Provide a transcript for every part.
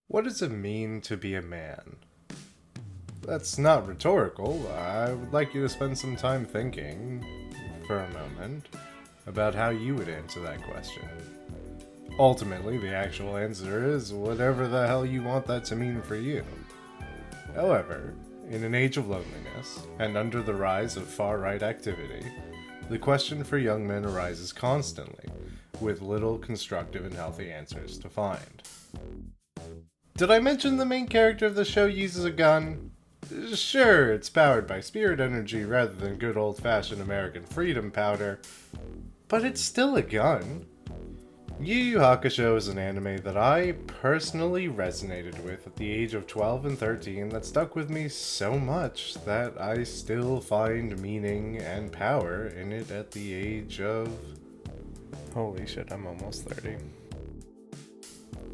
What does it mean to be a man? That's not rhetorical. I would like you to spend some time thinking, for a moment, about how you would answer that question. Ultimately, the actual answer is whatever the hell you want that to mean for you. However, in an age of loneliness, and under the rise of far-right activity, the question for young men arises constantly, with little constructive and healthy answers to find. Did I mention the main character of the show uses a gun? Sure, it's powered by spirit energy rather than good old-fashioned American freedom powder, but it's still a gun. YuYu Hakusho is an anime that I personally resonated with at the age of 12 and 13 that stuck with me so much that I still find meaning and power in it at the age of... Holy shit, I'm almost 30.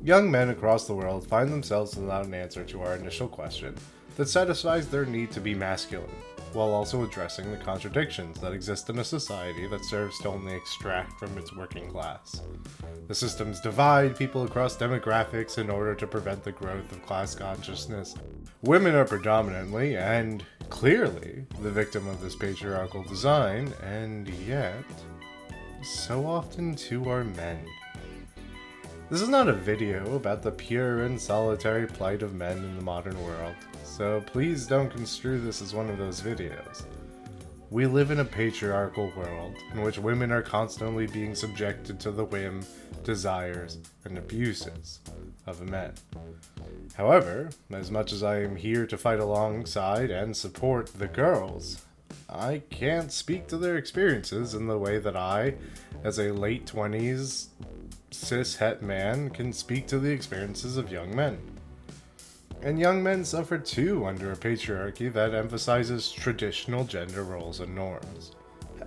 Young men across the world find themselves without an answer to our initial question that satisfies their need to be masculine, while also addressing the contradictions that exist in a society that serves to only extract from its working class. The systems divide people across demographics in order to prevent the growth of class consciousness. Women are predominantly, and clearly, the victim of this patriarchal design, and yet, so often too are men. This is not a video about the pure and solitary plight of men in the modern world, so please don't construe this as one of those videos. We live in a patriarchal world in which women are constantly being subjected to the whim, desires, and abuses of men. However, as much as I am here to fight alongside and support the girls, I can't speak to their experiences in the way that I, as a late 20s, cis-het man, can speak to the experiences of young men. And young men suffer too under a patriarchy that emphasizes traditional gender roles and norms.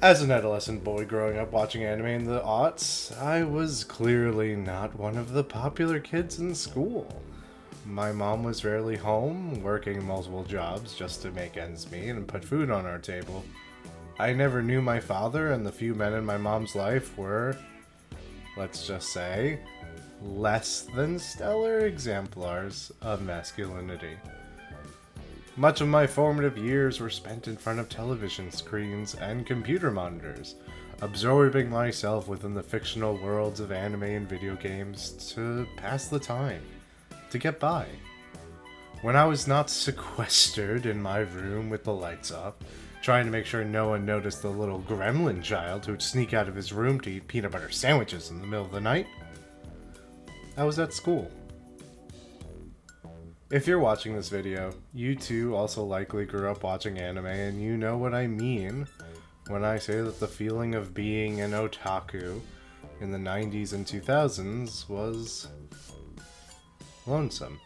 As an adolescent boy growing up watching anime in the aughts, I was clearly not one of the popular kids in school. My mom was rarely home, working multiple jobs just to make ends meet and put food on our table. I never knew my father, and the few men in my mom's life were, let's just say, less than stellar exemplars of masculinity. Much of my formative years were spent in front of television screens and computer monitors, absorbing myself within the fictional worlds of anime and video games to pass the time, to get by. When I was not sequestered in my room with the lights off, trying to make sure no one noticed the little gremlin child who would sneak out of his room to eat peanut butter sandwiches in the middle of the night, I was at school. If you're watching this video, you too also likely grew up watching anime, and you know what I mean when I say that the feeling of being an otaku in the 90s and 2000s was lonesome.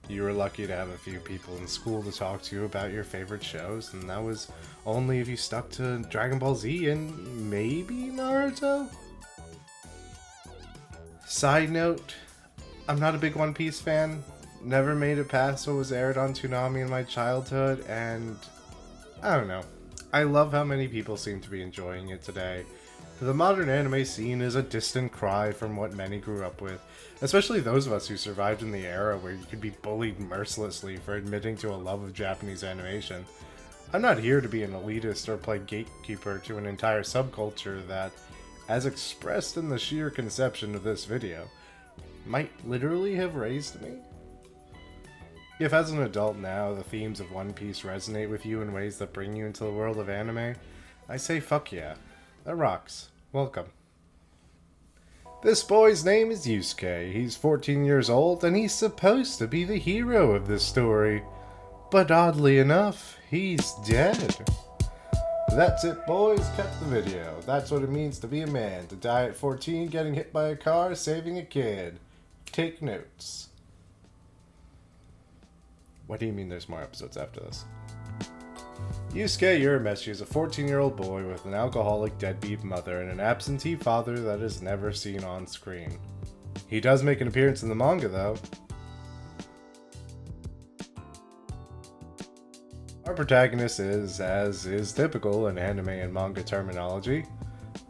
You were lucky to have a few people in school to talk to you about your favorite shows, and that was only if you stuck to Dragon Ball Z and maybe Naruto? Side note, I'm not a big One Piece fan. Never made it past what was aired on Toonami in my childhood, and I don't know. I love how many people seem to be enjoying it today. The modern anime scene is a distant cry from what many grew up with, especially those of us who survived in the era where you could be bullied mercilessly for admitting to a love of Japanese animation. I'm not here to be an elitist or play gatekeeper to an entire subculture that, as expressed in the sheer conception of this video, might literally have raised me. If as an adult now the themes of One Piece resonate with you in ways that bring you into the world of anime, I say fuck yeah. That rocks. Welcome. This boy's name is Yusuke. He's 14 years old, and he's supposed to be the hero of this story. But oddly enough, he's dead. That's it, boys. Cut the video. That's what it means to be a man. To die at 14, getting hit by a car, saving a kid. Take notes. What do you mean there's more episodes after this? Yusuke Urameshi is a 14-year-old boy with an alcoholic deadbeat mother and an absentee father that is never seen on screen. He does make an appearance in the manga, though. Our protagonist is, as is typical in anime and manga terminology,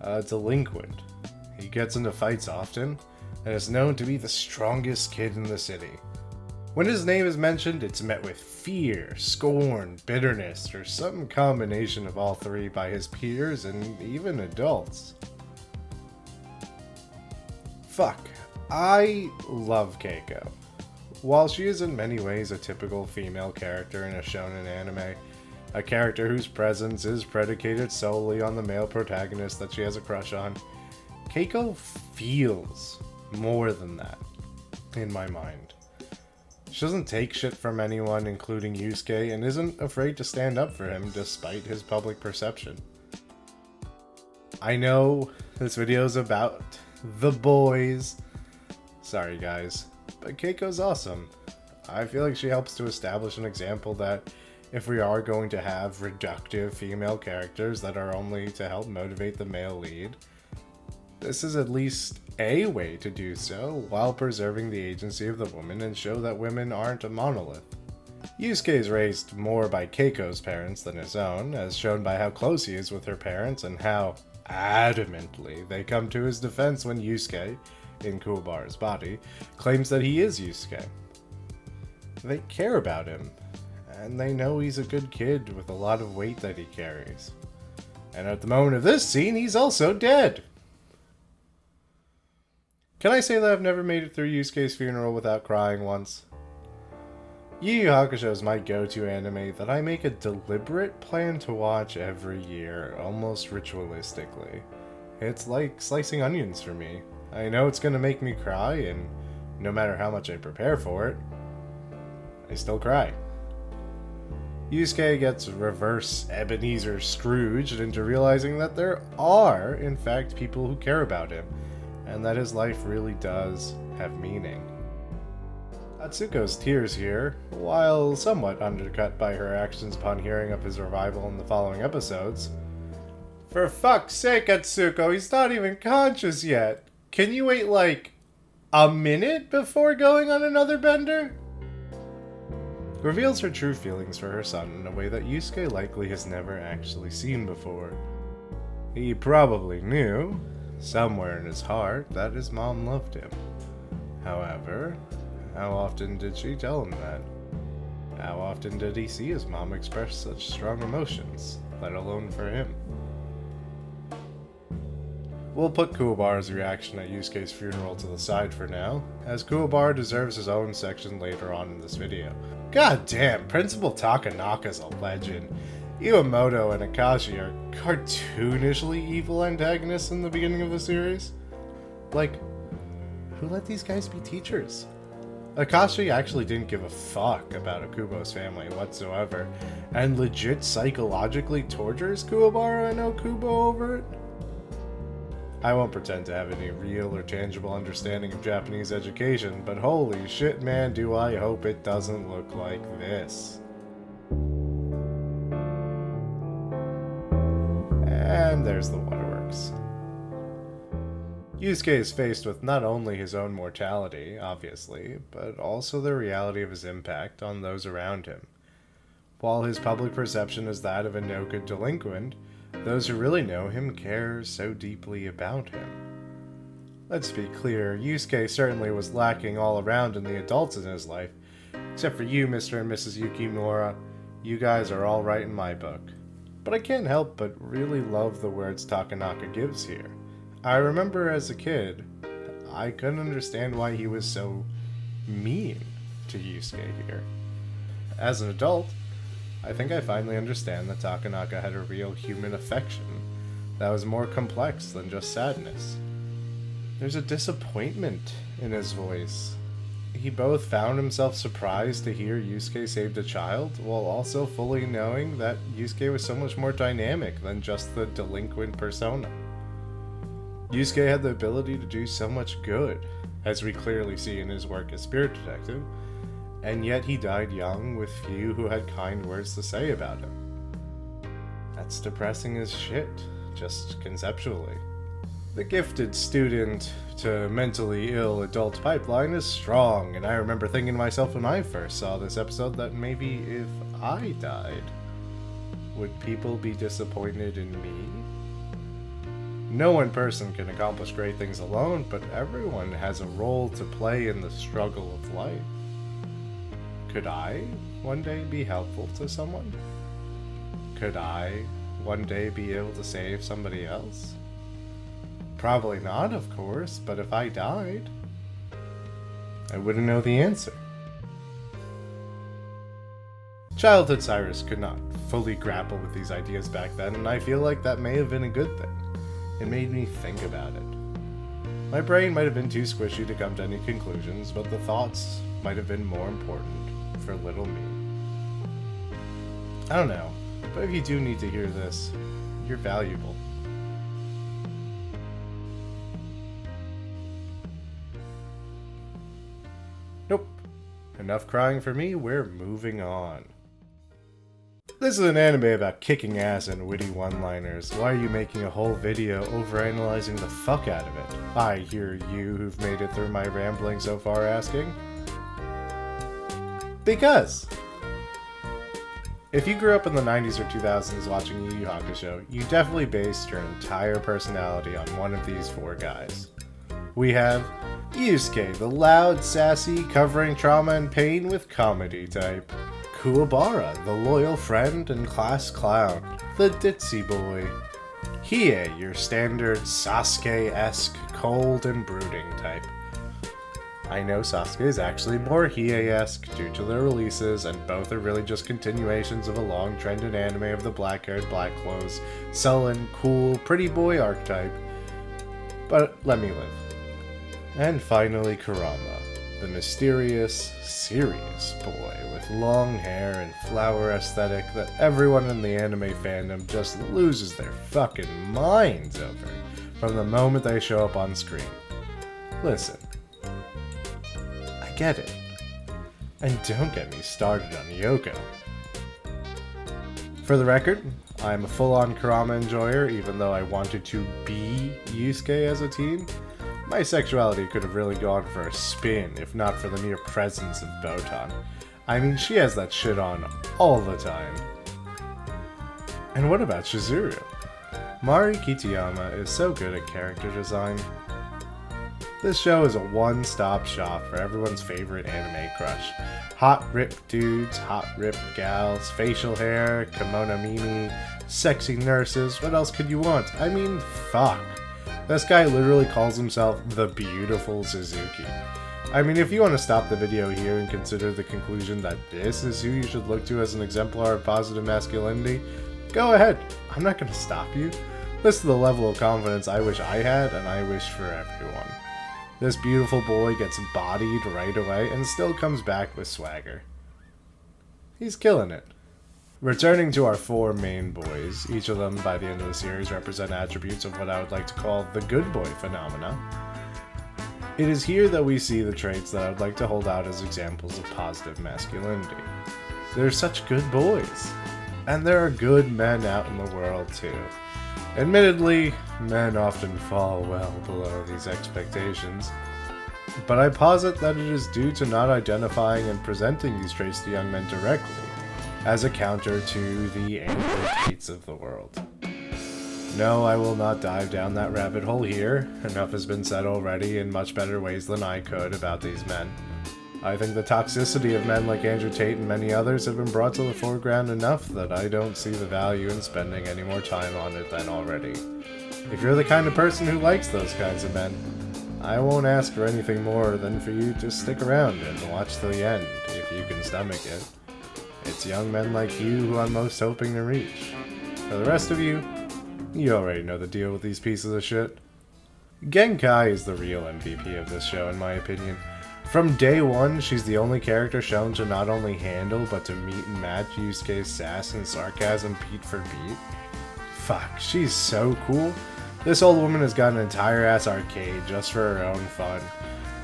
a delinquent. He gets into fights often, and is known to be the strongest kid in the city. When his name is mentioned, it's met with fear, scorn, bitterness, or some combination of all three by his peers and even adults. Fuck, I love Keiko. While she is in many ways a typical female character in a shonen anime, a character whose presence is predicated solely on the male protagonist that she has a crush on, Keiko feels more than that, in my mind. She doesn't take shit from anyone, including Yusuke, and isn't afraid to stand up for him despite his public perception. I know this video is about the boys. Sorry guys, but Keiko's awesome. I feel like she helps to establish an example that if we are going to have reductive female characters that are only to help motivate the male lead, this is at least a way to do so while preserving the agency of the woman and show that women aren't a monolith. Yusuke is raised more by Keiko's parents than his own, as shown by how close he is with her parents and how adamantly they come to his defense when Yusuke, in Kuwabara's body, claims that he is Yusuke. They care about him, and they know he's a good kid with a lot of weight that he carries. And at the moment of this scene, he's also dead! Can I say that I've never made it through Yusuke's funeral without crying once? Yu Yu Hakusho is my go-to anime that I make a deliberate plan to watch every year, almost ritualistically. It's like slicing onions for me. I know it's gonna make me cry, and no matter how much I prepare for it, I still cry. Yusuke gets reverse Ebenezer Scrooged into realizing that there are, in fact, people who care about him, and that his life really does have meaning. Atsuko's tears here, while somewhat undercut by her actions upon hearing of his revival in the following episodes. For fuck's sake, Atsuko, he's not even conscious yet! Can you wait like a minute before going on another bender? Reveals her true feelings for her son in a way that Yusuke likely has never actually seen before. He probably knew, somewhere in his heart, that his mom loved him. However, how often did she tell him that? How often did he see his mom express such strong emotions, let alone for him? We'll put Kuwabara's reaction at Yusuke's funeral to the side for now, as Kuwabara deserves his own section later on in this video. God damn, Principal Takanaka's a legend. Iwamoto and Akashi are cartoonishly evil antagonists in the beginning of the series. Like, who let these guys be teachers? Akashi actually didn't give a fuck about Akubo's family whatsoever, and legit psychologically tortures Kuwabara and Okubo over it. I won't pretend to have any real or tangible understanding of Japanese education, but holy shit man, do I hope it doesn't look like this. And there's the waterworks. Yusuke is faced with not only his own mortality, obviously, but also the reality of his impact on those around him. While his public perception is that of a no-good delinquent, those who really know him care so deeply about him. Let's be clear, Yusuke certainly was lacking all around in the adults in his life, except for you, Mr. and Mrs. Yukimura. You guys are all right in my book. But I can't help but really love the words Takanaka gives here. I remember as a kid, I couldn't understand why he was so mean to Yusuke here. As an adult, I think I finally understand that Takanaka had a real human affection that was more complex than just sadness. There's a disappointment in his voice. He both found himself surprised to hear Yusuke saved a child, while also fully knowing that Yusuke was so much more dynamic than just the delinquent persona. Yusuke had the ability to do so much good, as we clearly see in his work as Spirit Detective, and yet he died young with few who had kind words to say about him. That's depressing as shit, just conceptually. The gifted student to mentally ill adult pipeline is strong, and I remember thinking to myself when I first saw this episode that maybe if I died, would people be disappointed in me? No one person can accomplish great things alone, but everyone has a role to play in the struggle of life. Could I one day be helpful to someone? Could I one day be able to save somebody else? Probably not, of course, but if I died, I wouldn't know the answer. Childhood Cyrus could not fully grapple with these ideas back then, and I feel like that may have been a good thing. It made me think about it. My brain might have been too squishy to come to any conclusions, but the thoughts might have been more important for little me. I don't know, but if you do need to hear this, you're valuable. Nope. Enough crying for me, we're moving on. This is an anime about kicking ass and witty one-liners. Why are you making a whole video overanalyzing the fuck out of it? I hear you who've made it through my rambling so far asking. Because! If you grew up in the 90s or 2000s watching YuYu Hakusho, you definitely based your entire personality on one of these four guys. We have Yusuke, the loud, sassy, covering trauma and pain with comedy type. Kuwabara, the loyal friend and class clown, the ditzy boy. Hiei, your standard Sasuke-esque, cold and brooding type. I know Sasuke is actually more Hiei-esque due to their releases, and both are really just continuations of a long trend in anime of the black-haired, black clothes, sullen, cool, pretty boy archetype. But let me live. And finally Kurama, the mysterious, serious boy with long hair and flower aesthetic that everyone in the anime fandom just loses their fucking minds over from the moment they show up on screen. Listen, I get it. And don't get me started on Yoko. For the record, I'm a full-on Kurama enjoyer, even though I wanted to be Yusuke as a teen. My sexuality could have really gone for a spin if not for the mere presence of Botan. I mean, she has that shit on all the time. And what about Shizuru? Mari Kitayama is so good at character design. This show is a one-stop shop for everyone's favorite anime crush. Hot ripped dudes, hot ripped gals, facial hair, kimono mimi, sexy nurses, what else could you want? I mean, fuck. This guy literally calls himself the beautiful Suzuki. I mean, if you want to stop the video here and consider the conclusion that this is who you should look to as an exemplar of positive masculinity, go ahead. I'm not going to stop you. This is the level of confidence I wish I had and I wish for everyone. This beautiful boy gets bodied right away and still comes back with swagger. He's killing it. Returning to our four main boys, each of them by the end of the series represent attributes of what I would like to call the good boy phenomena. It is here that we see the traits that I would like to hold out as examples of positive masculinity. They're such good boys. And there are good men out in the world too. Admittedly, men often fall well below these expectations, but I posit that it is due to not identifying and presenting these traits to young men directly, as a counter to the Android Tates of the world. No, I will not dive down that rabbit hole here. Enough has been said already in much better ways than I could about these men. I think the toxicity of men like Andrew Tate and many others have been brought to the foreground enough that I don't see the value in spending any more time on it than already. If you're the kind of person who likes those kinds of men, I won't ask for anything more than for you to stick around and watch till the end, if you can stomach it. It's young men like you who I'm most hoping to reach. For the rest of you, you already know the deal with these pieces of shit. Genkai is the real MVP of this show in my opinion. From day one, she's the only character shown to not only handle, but to meet and match Yusuke's sass and sarcasm beat for beat. Fuck, she's so cool. This old woman has got an entire-ass arcade just for her own fun.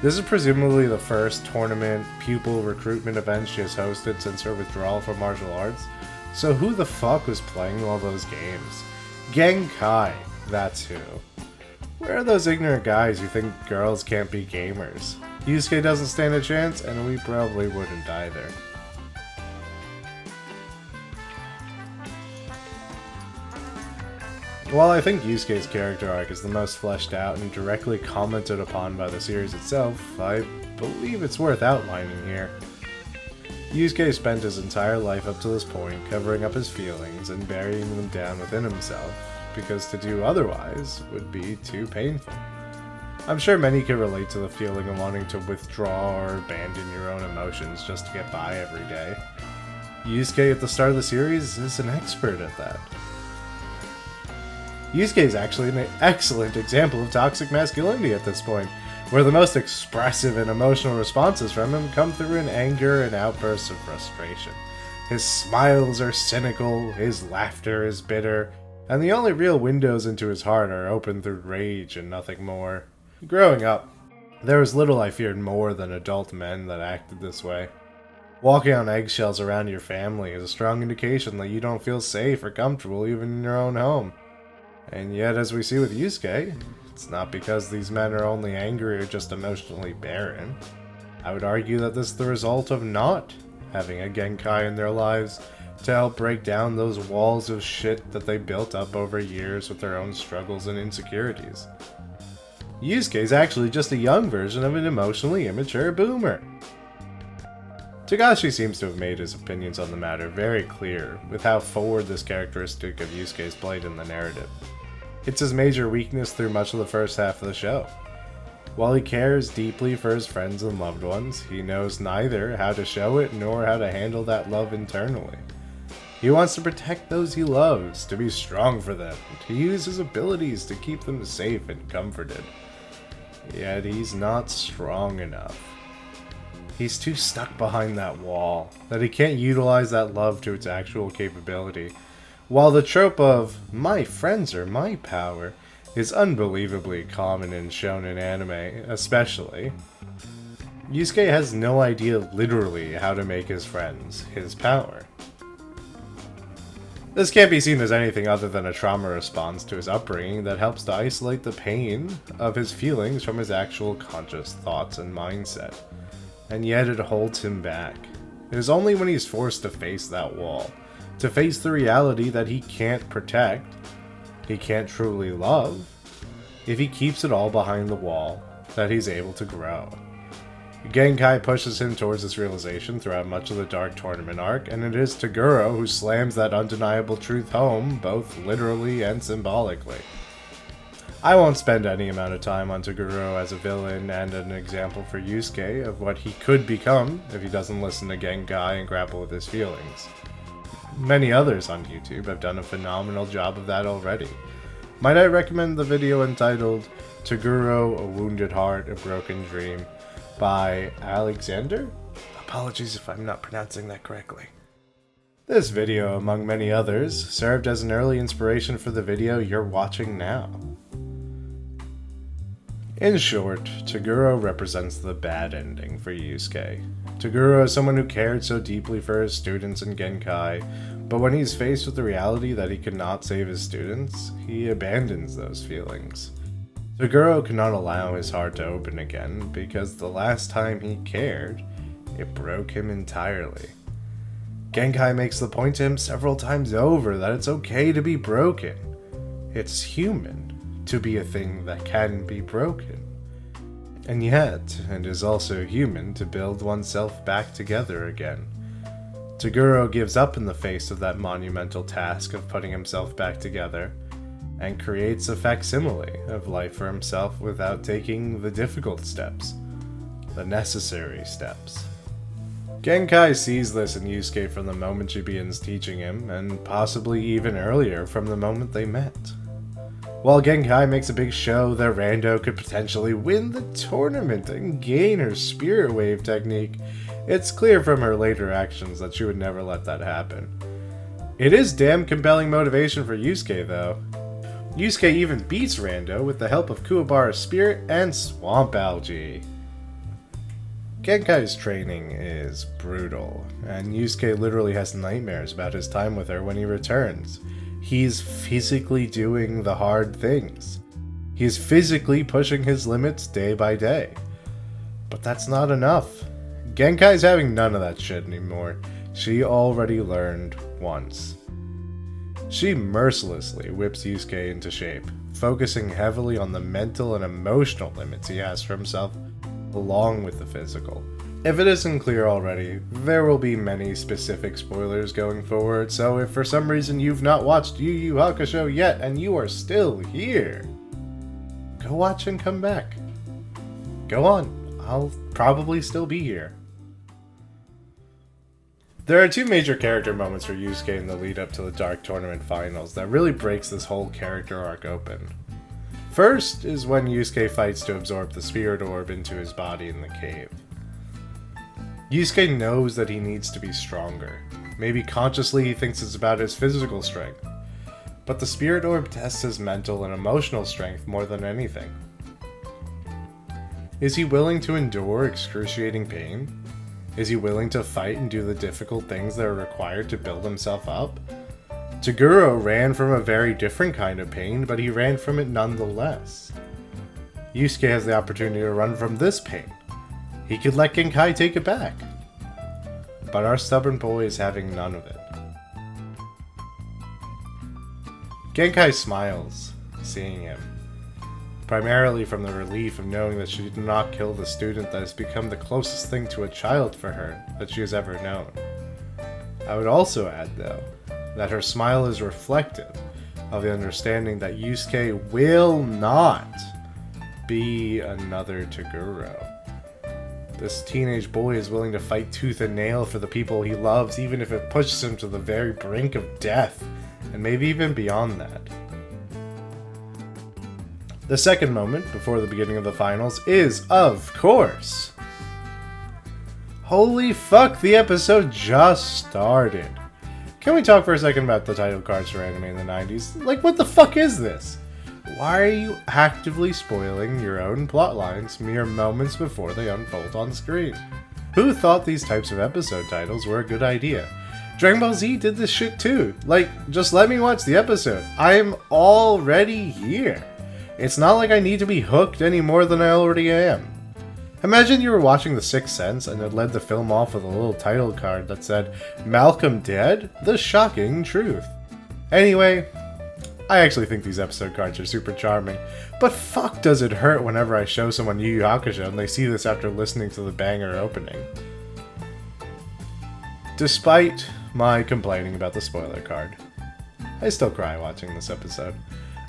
This is presumably the first tournament pupil recruitment event she has hosted since her withdrawal from martial arts. So who the fuck was playing all those games? Genkai, that's who. Where are those ignorant guys who think girls can't be gamers? Yusuke doesn't stand a chance, and we probably wouldn't either. While I think Yusuke's character arc is the most fleshed out and directly commented upon by the series itself, I believe it's worth outlining here. Yusuke spent his entire life up to this point covering up his feelings and burying them down within himself, because to do otherwise would be too painful. I'm sure many can relate to the feeling of wanting to withdraw or abandon your own emotions just to get by every day. Yusuke at the start of the series is an expert at that. Yusuke is actually an excellent example of toxic masculinity at this point, where the most expressive and emotional responses from him come through in anger and outbursts of frustration. His smiles are cynical, his laughter is bitter, and the only real windows into his heart are open through rage and nothing more. Growing up, there was little I feared more than adult men that acted this way. Walking on eggshells around your family is a strong indication that you don't feel safe or comfortable even in your own home. And yet, as we see with Yusuke, it's not because these men are only angry or just emotionally barren. I would argue that this is the result of not having a Genkai in their lives to help break down those walls of shit that they built up over years with their own struggles and insecurities. Yusuke is actually just a young version of an emotionally immature boomer. Togashi seems to have made his opinions on the matter very clear with how forward this characteristic of Yusuke is played in the narrative. It's his major weakness through much of the first half of the show. While he cares deeply for his friends and loved ones, he knows neither how to show it nor how to handle that love internally. He wants to protect those he loves, to be strong for them, to use his abilities to keep them safe and comforted. Yet he's not strong enough. He's too stuck behind that wall, that he can't utilize that love to its actual capability. While the trope of, my friends are my power, is unbelievably common in shonen anime, especially, Yusuke has no idea literally how to make his friends his power. This can't be seen as anything other than a trauma response to his upbringing that helps to isolate the pain of his feelings from his actual conscious thoughts and mindset. And yet it holds him back. It is only when he's forced to face that wall, to face the reality that he can't protect, he can't truly love, if he keeps it all behind the wall, that he's able to grow. Genkai pushes him towards this realization throughout much of the Dark Tournament arc, and it is Toguro who slams that undeniable truth home, both literally and symbolically. I won't spend any amount of time on Toguro as a villain and an example for Yusuke of what he could become if he doesn't listen to Genkai and grapple with his feelings. Many others on YouTube have done a phenomenal job of that already. Might I recommend the video entitled Toguro, A Wounded Heart, A Broken Dream by Alexander? Apologies if I'm not pronouncing that correctly. This video, among many others, served as an early inspiration for the video you're watching now. In short, Toguro represents the bad ending for Yusuke. Toguro is someone who cared so deeply for his students in Genkai, but when he's faced with the reality that he cannot save his students, he abandons those feelings. Toguro cannot allow his heart to open again, because the last time he cared, it broke him entirely. Genkai makes the point to him several times over that it's okay to be broken. It's human to be a thing that can be broken. And yet, it is also human to build oneself back together again. Toguro gives up in the face of that monumental task of putting himself back together, and creates a facsimile of life for himself without taking the difficult steps, the necessary steps. Genkai sees this in Yusuke from the moment she begins teaching him, and possibly even earlier from the moment they met. While Genkai makes a big show that Rando could potentially win the tournament and gain her Spirit Wave technique, it's clear from her later actions that she would never let that happen. It is damn compelling motivation for Yusuke though. Yusuke even beats Rando with the help of Kuwabara's Spirit and Swamp Algae. Genkai's training is brutal, and Yusuke literally has nightmares about his time with her when he returns. He's physically doing the hard things. He's physically pushing his limits day by day. But that's not enough. Genkai's having none of that shit anymore. She already learned once. She mercilessly whips Yusuke into shape, focusing heavily on the mental and emotional limits he has for himself, along with the physical. If it isn't clear already, there will be many specific spoilers going forward, so if for some reason you've not watched Yu Yu Hakusho yet and you are still here, go watch and come back. Go on, I'll probably still be here. There are two major character moments for Yusuke in the lead up to the Dark Tournament Finals that really breaks this whole character arc open. First is when Yusuke fights to absorb the spirit orb into his body in the cave. Yusuke knows that he needs to be stronger. Maybe consciously he thinks it's about his physical strength, but the spirit orb tests his mental and emotional strength more than anything. Is he willing to endure excruciating pain? Is he willing to fight and do the difficult things that are required to build himself up? Toguro ran from a very different kind of pain, but he ran from it nonetheless. Yusuke has the opportunity to run from this pain. He could let Genkai take it back. But our stubborn boy is having none of it. Genkai smiles, seeing him. Primarily from the relief of knowing that she did not kill the student that has become the closest thing to a child for her that she has ever known. I would also add, though, that her smile is reflective of the understanding that Yusuke will not be another Toguro. This teenage boy is willing to fight tooth and nail for the people he loves, even if it pushes him to the very brink of death, and maybe even beyond that. The second moment, before the beginning of the finals, is, of course... Holy fuck, the episode just started. Can we talk for a second about the title cards for anime in the 90s? Like, what the fuck is this? Why are you actively spoiling your own plotlines mere moments before they unfold on screen? Who thought these types of episode titles were a good idea? Dragon Ball Z did this shit too. Like, just let me watch the episode. I'm already here. It's not like I need to be hooked any more than I already am. Imagine you were watching The Sixth Sense and it led the film off with a little title card that said, "Malcolm dead? The shocking truth." Anyway, I actually think these episode cards are super charming, but fuck does it hurt whenever I show someone Yu Yu Hakusho and they see this after listening to the banger opening. Despite my complaining about the spoiler card, I still cry watching this episode.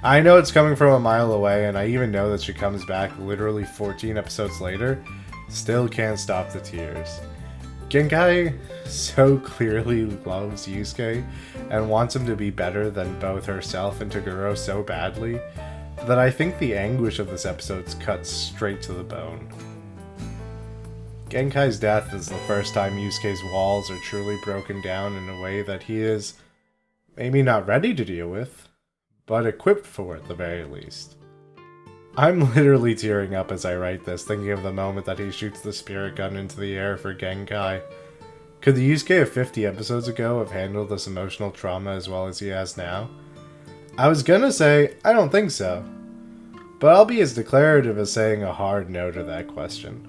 I know it's coming from a mile away, and I even know that she comes back literally 14 episodes later. Still can't stop the tears. Genkai so clearly loves Yusuke and wants him to be better than both herself and Toguro so badly that I think the anguish of this episode's cut straight to the bone. Genkai's death is the first time Yusuke's walls are truly broken down in a way that he is maybe not ready to deal with, but equipped for at the very least. I'm literally tearing up as I write this, thinking of the moment that he shoots the spirit gun into the air for Genkai. Could the Yusuke of 50 episodes ago have handled this emotional trauma as well as he has now? I was gonna say, I don't think so. But I'll be as declarative as saying a hard no to that question.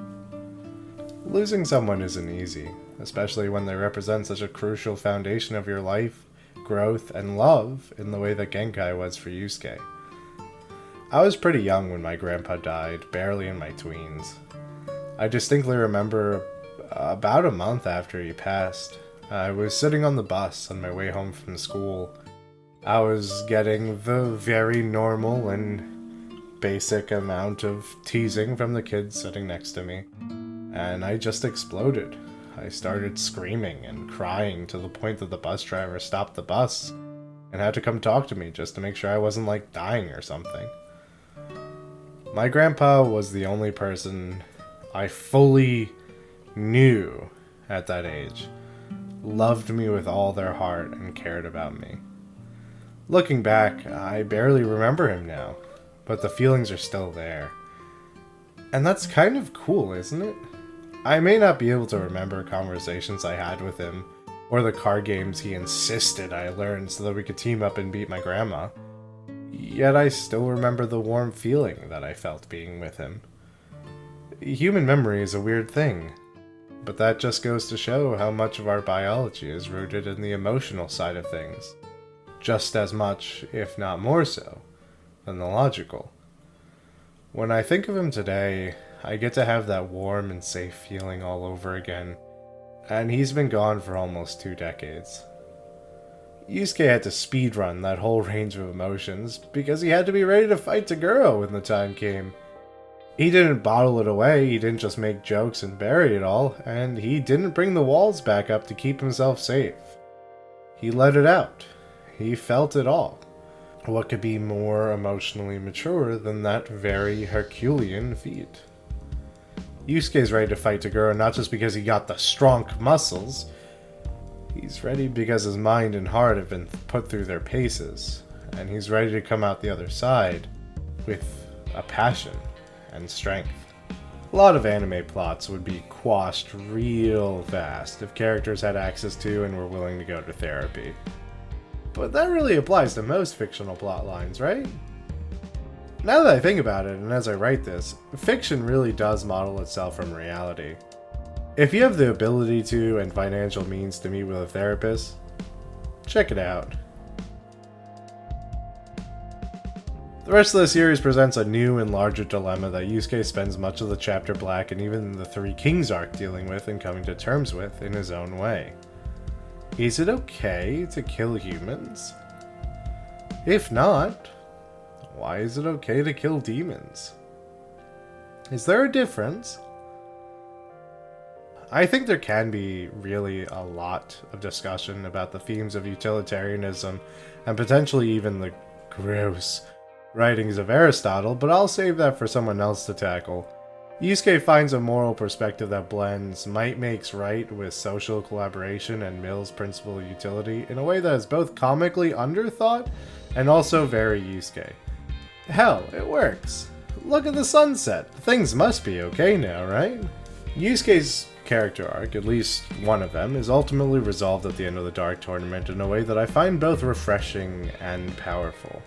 Losing someone isn't easy, especially when they represent such a crucial foundation of your life, growth, and love in the way that Genkai was for Yusuke. I was pretty young when my grandpa died, barely in my tweens. I distinctly remember about a month after he passed, I was sitting on the bus on my way home from school. I was getting the very normal and basic amount of teasing from the kids sitting next to me, and I just exploded. I started screaming and crying to the point that the bus driver stopped the bus and had to come talk to me just to make sure I wasn't like dying or something. My grandpa was the only person I fully knew at that age, loved me with all their heart and cared about me. Looking back, I barely remember him now, but the feelings are still there. And that's kind of cool, isn't it? I may not be able to remember conversations I had with him, or the card games he insisted I learn so that we could team up and beat my grandma. Yet I still remember the warm feeling that I felt being with him. Human memory is a weird thing, but that just goes to show how much of our biology is rooted in the emotional side of things. just as much, if not more so, than the logical. When I think of him today, I get to have that warm and safe feeling all over again, and he's been gone for almost 2 decades. Yusuke had to speedrun that whole range of emotions because he had to be ready to fight Toguro when the time came. He didn't bottle it away, he didn't just make jokes and bury it all, and he didn't bring the walls back up to keep himself safe. He let it out. He felt it all. What could be more emotionally mature than that very Herculean feat? Yusuke's ready to fight Toguro not just because he got the strong muscles. He's ready because his mind and heart have been put through their paces, and he's ready to come out the other side with a passion and strength. A lot of anime plots would be quashed real fast if characters had access to and were willing to go to therapy. But that really applies to most fictional plot lines, right? Now that I think about it, and as I write this, fiction really does model itself from reality. If you have the ability to and financial means to meet with a therapist, check it out. The rest of the series presents a new and larger dilemma that Yusuke spends much of the chapter Black and even the Three Kings arc dealing with and coming to terms with in his own way. Is it okay to kill humans? If not, why is it okay to kill demons? Is there a difference? I think there can be really a lot of discussion about the themes of utilitarianism and potentially even the gross writings of Aristotle, but I'll save that for someone else to tackle. Yusuke finds a moral perspective that blends might makes right with social collaboration and Mill's principle of utility in a way that is both comically underthought and also very Yusuke. Hell, it works. Look at the sunset. Things must be okay now, right? Yusuke's character arc, at least one of them, is ultimately resolved at the end of the Dark Tournament in a way that I find both refreshing and powerful.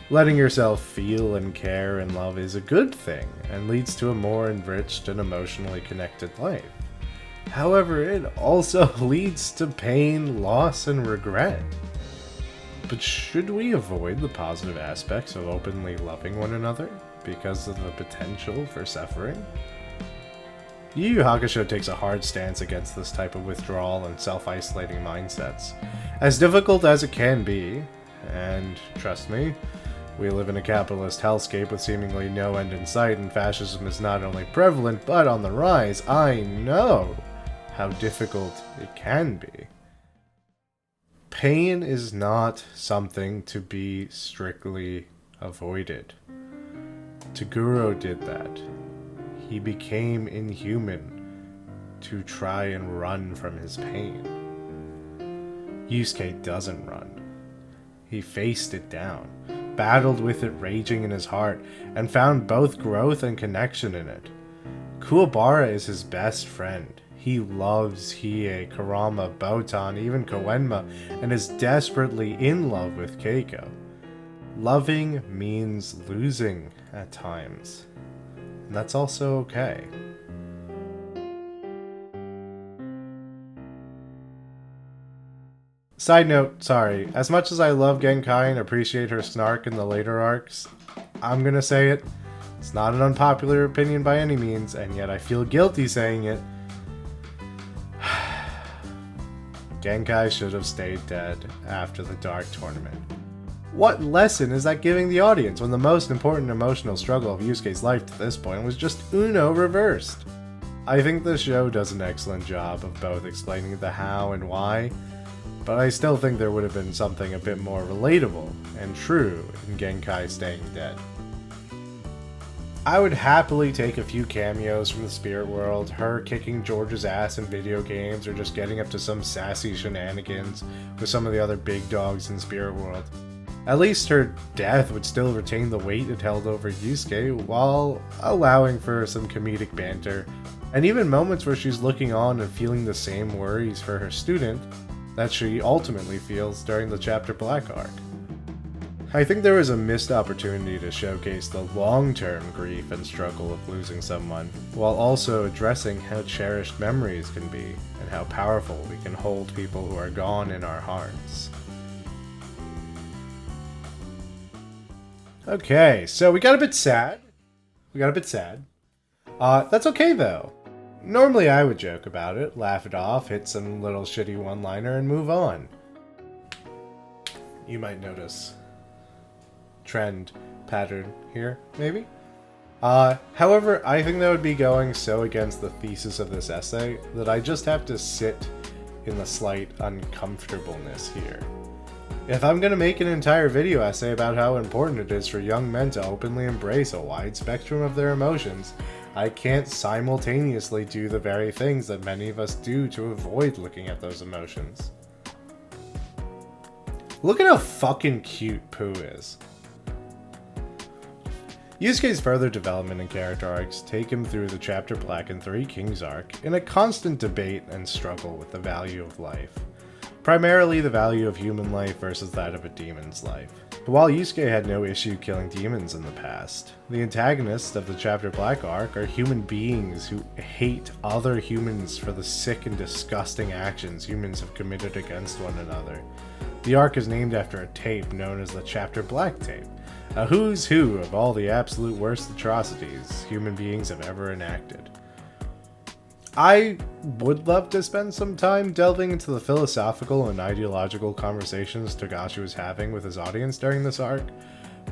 Letting yourself feel and care and love is a good thing, and leads to a more enriched and emotionally connected life. However, it also leads to pain, loss, and regret. But should we avoid the positive aspects of openly loving one another because of the potential for suffering? Yu Yu Hakusho takes a hard stance against this type of withdrawal and self-isolating mindsets. As difficult as it can be, and trust me, we live in a capitalist hellscape with seemingly no end in sight, and fascism is not only prevalent but on the rise. I know how difficult it can be. Pain is not something to be strictly avoided. Toguro did that. He became inhuman to try and run from his pain. Yusuke doesn't run. He faced it down, battled with it raging in his heart, and found both growth and connection in it. Kuwabara is his best friend. He loves Hiei, Kurama, Botan, even Koenma, and is desperately in love with Keiko. Loving means losing at times. And that's also okay. Side note, sorry, as much as I love Genkai and appreciate her snark in the later arcs, I'm gonna say it, it's not an unpopular opinion by any means, and yet I feel guilty saying it. Genkai should have stayed dead after the Dark Tournament. What lesson is that giving the audience when the most important emotional struggle of Yusuke's life to this point was just Uno reversed? I think the show does an excellent job of both explaining the how and why, but I still think there would have been something a bit more relatable and true in Genkai staying dead. I would happily take a few cameos from the spirit world, her kicking George's ass in video games, or just getting up to some sassy shenanigans with some of the other big dogs in spirit world. At least her death would still retain the weight it held over Yusuke, while allowing for some comedic banter, and even moments where she's looking on and feeling the same worries for her student that she ultimately feels during the Chapter Black arc. I think there was a missed opportunity to showcase the long-term grief and struggle of losing someone, while also addressing how cherished memories can be, and how powerful we can hold people who are gone in our hearts. Okay, so we got a bit sad. That's okay though. Normally I would joke about it, laugh it off, hit some little shitty one-liner, and move on. You might notice trend pattern here, maybe? However, I think that would be going so against the thesis of this essay that I just have to sit in the slight uncomfortableness here. If I'm gonna make an entire video essay about how important it is for young men to openly embrace a wide spectrum of their emotions, I can't simultaneously do the very things that many of us do to avoid looking at those emotions. Look at how fucking cute Pooh is. Yusuke's further development and character arcs take him through the Chapter Black and Three Kings arc in a constant debate and struggle with the value of life. Primarily the value of human life versus that of a demon's life. But while Yusuke had no issue killing demons in the past, the antagonists of the Chapter Black arc are human beings who hate other humans for the sick and disgusting actions humans have committed against one another. The arc is named after a tape known as the Chapter Black tape, a who's who of all the absolute worst atrocities human beings have ever enacted. I would love to spend some time delving into the philosophical and ideological conversations Togashi was having with his audience during this arc,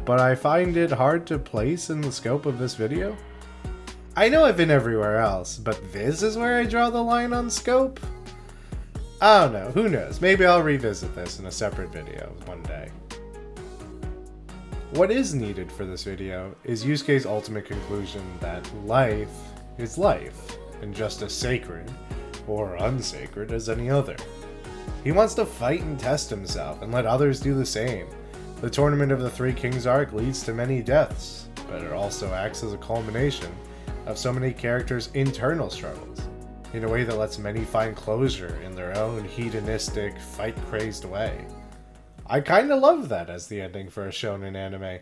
but I find it hard to place in the scope of this video. I know I've been everywhere else, but this is where I draw the line on scope? I don't know, who knows, maybe I'll revisit this in a separate video one day. What is needed for this video is Yusuke's ultimate conclusion that life is life, and just as sacred, or unsacred, as any other. He wants to fight and test himself, and let others do the same. The Tournament of the Three Kings arc leads to many deaths, but it also acts as a culmination of so many characters' internal struggles, in a way that lets many find closure in their own hedonistic, fight-crazed way. I kinda love that as the ending for a shonen anime.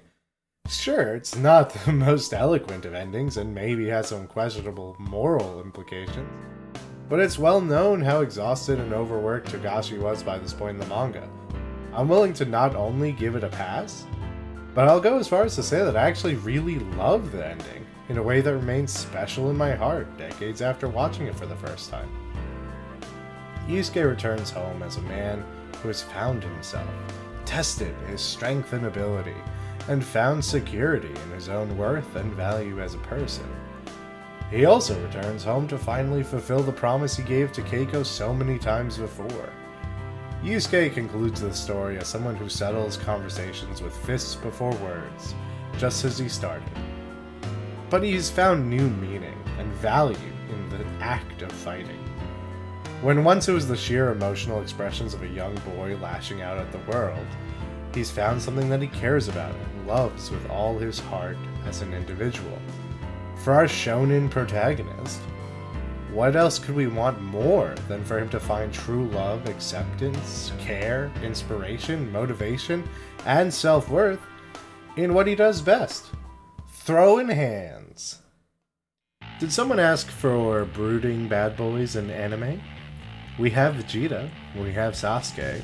Sure, it's not the most eloquent of endings and maybe has some questionable moral implications, but it's well known how exhausted and overworked Togashi was by this point in the manga. I'm willing to not only give it a pass, but I'll go as far as to say that I actually really love the ending, in a way that remains special in my heart decades after watching it for the first time. Yusuke returns home as a man who has found himself, tested his strength and ability, and found security in his own worth and value as a person. He also returns home to finally fulfill the promise he gave to Keiko so many times before. Yusuke concludes the story as someone who settles conversations with fists before words, just as he started. But he's found new meaning and value in the act of fighting. When once it was the sheer emotional expressions of a young boy lashing out at the world, he's found something that he cares about and loves with all his heart as an individual. For our shonen protagonist, what else could we want more than for him to find true love, acceptance, care, inspiration, motivation, and self-worth in what he does best? Throwing hands. Did someone ask for brooding bad boys in anime? We have Vegeta, we have Sasuke,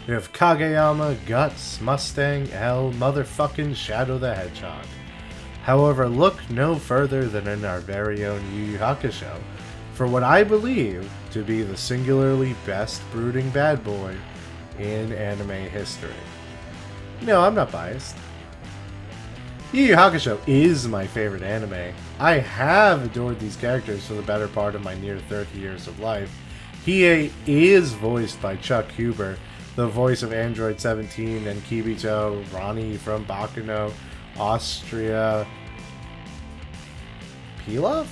we have Kageyama, Guts, Mustang, L, motherfucking Shadow the Hedgehog. However, look no further than in our very own YuYu Hakusho for what I believe to be the singularly best brooding bad boy in anime history. No, I'm not biased. YuYu Hakusho is my favorite anime. I have adored these characters for the better part of my near 30 years of life. Hiei is voiced by Chuck Huber, the voice of Android 17 and Kibito, Ronnie from Bakuno, Austria. Pilaf?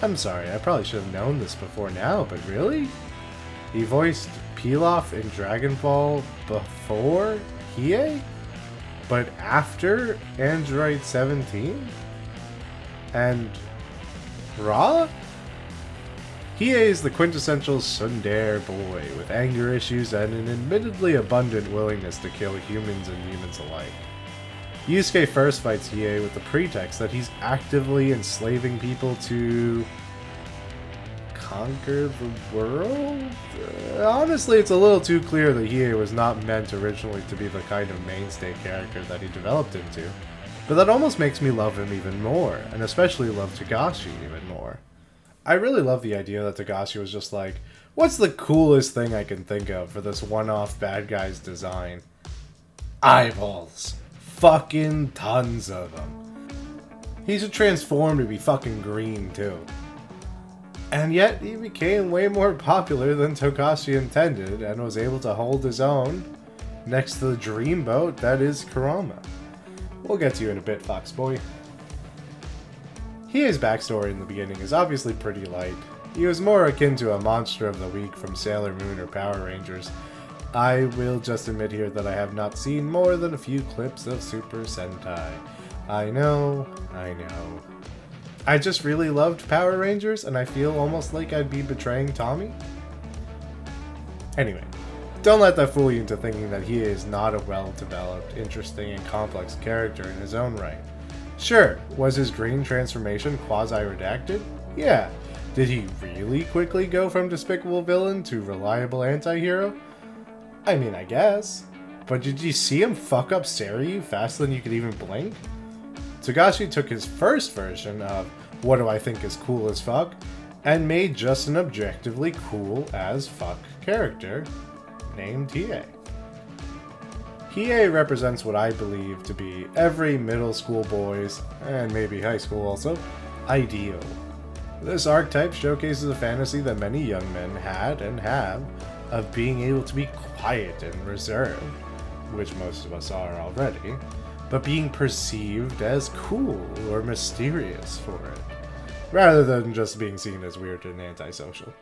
I'm sorry, I probably should have known this before now, but really? He voiced Pilaf in Dragon Ball before Hiei? But after Android 17? And Ra? Hiei is the quintessential tsundere boy with anger issues and an admittedly abundant willingness to kill humans and demons alike. Yusuke first fights Hiei with the pretext that he's actively enslaving people to conquer the world? Honestly, it's a little too clear that Hiei was not meant originally to be the kind of mainstay character that he developed into. But that almost makes me love him even more, and especially love Togashi even more. I really love the idea that Togashi was just like, what's the coolest thing I can think of for this one-off bad guy's design? Eyeballs. Fucking tons of them. He should transform to be fucking green too. And yet, he became way more popular than Togashi intended, and was able to hold his own next to the dreamboat that is Kurama. We'll get to you in a bit, Foxboy. Hiei's backstory in the beginning is obviously pretty light. He was more akin to a monster of the week from Sailor Moon or Power Rangers. I will just admit here that I have not seen more than a few clips of Super Sentai. I know. I just really loved Power Rangers, and I feel almost like I'd be betraying Tommy. Anyway, don't let that fool you into thinking that he is not a well-developed, interesting, and complex character in his own right. Sure, was his green transformation quasi-redacted? Yeah. Did he really quickly go from despicable villain to reliable anti-hero? I mean, I guess. But did you see him fuck up Seiryu faster than you could even blink? Togashi took his first version of what do I think is cool as fuck and made just an objectively cool as fuck character named Hiei. Hiei represents what I believe to be every middle school boy's, and maybe high school also, ideal. This archetype showcases a fantasy that many young men had and have of being able to be quiet and reserved, which most of us are already, but being perceived as cool or mysterious for it, rather than just being seen as weird and antisocial.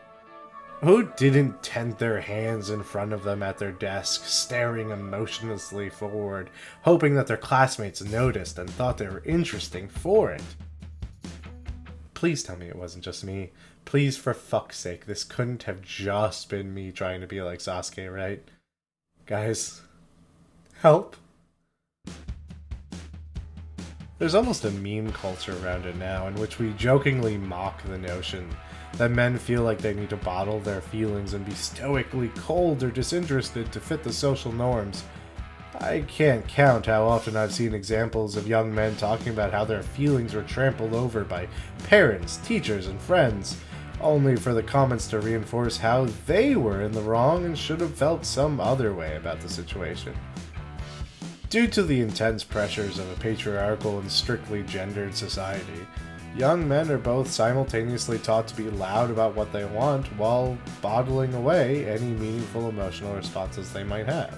Who didn't tent their hands in front of them at their desk, staring emotionlessly forward, hoping that their classmates noticed and thought they were interesting for it? Please tell me it wasn't just me. Please, for fuck's sake, this couldn't have just been me trying to be like Sasuke, right? Guys, help. There's almost a meme culture around it now in which we jokingly mock the notion that men feel like they need to bottle their feelings and be stoically cold or disinterested to fit the social norms. I can't count how often I've seen examples of young men talking about how their feelings were trampled over by parents, teachers, and friends, only for the comments to reinforce how they were in the wrong and should have felt some other way about the situation. Due to the intense pressures of a patriarchal and strictly gendered society, young men are both simultaneously taught to be loud about what they want while bottling away any meaningful emotional responses they might have.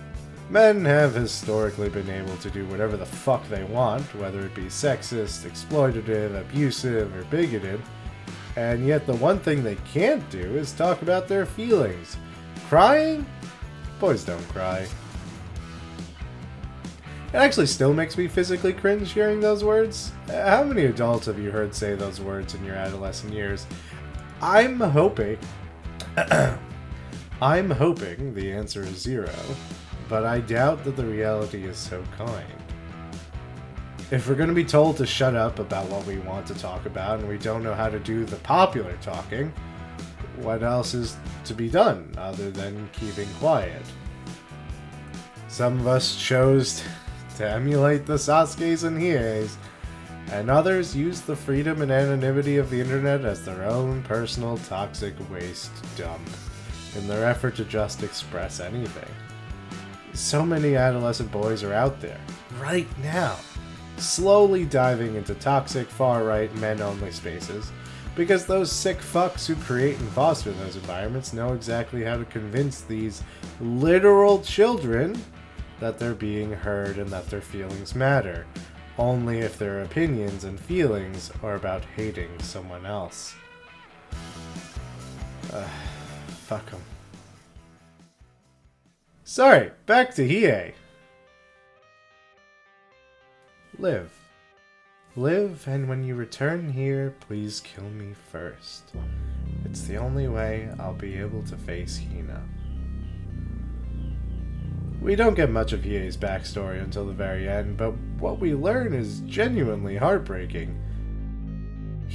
Men have historically been able to do whatever the fuck they want, whether it be sexist, exploitative, abusive, or bigoted, and yet the one thing they can't do is talk about their feelings. Crying? Boys don't cry. It actually still makes me physically cringe hearing those words. How many adults have you heard say those words in your adolescent years? I'm hoping the answer is 0, but I doubt that the reality is so kind. If we're going to be told to shut up about what we want to talk about and we don't know how to do the popular talking, what else is to be done other than keeping quiet? Some of us chose to emulate the Sasukes and Hieis, and others use the freedom and anonymity of the internet as their own personal toxic waste dump in their effort to just express anything. So many adolescent boys are out there, right now, slowly diving into toxic far-right men-only spaces, because those sick fucks who create and foster those environments know exactly how to convince these literal children that they're being heard and that their feelings matter, only if their opinions and feelings are about hating someone else. Fuck 'em. Sorry, back to Hiei. Live. Live, and when you return here, please kill me first. It's the only way I'll be able to face Hina. We don't get much of Hiei's backstory until the very end, but what we learn is genuinely heartbreaking.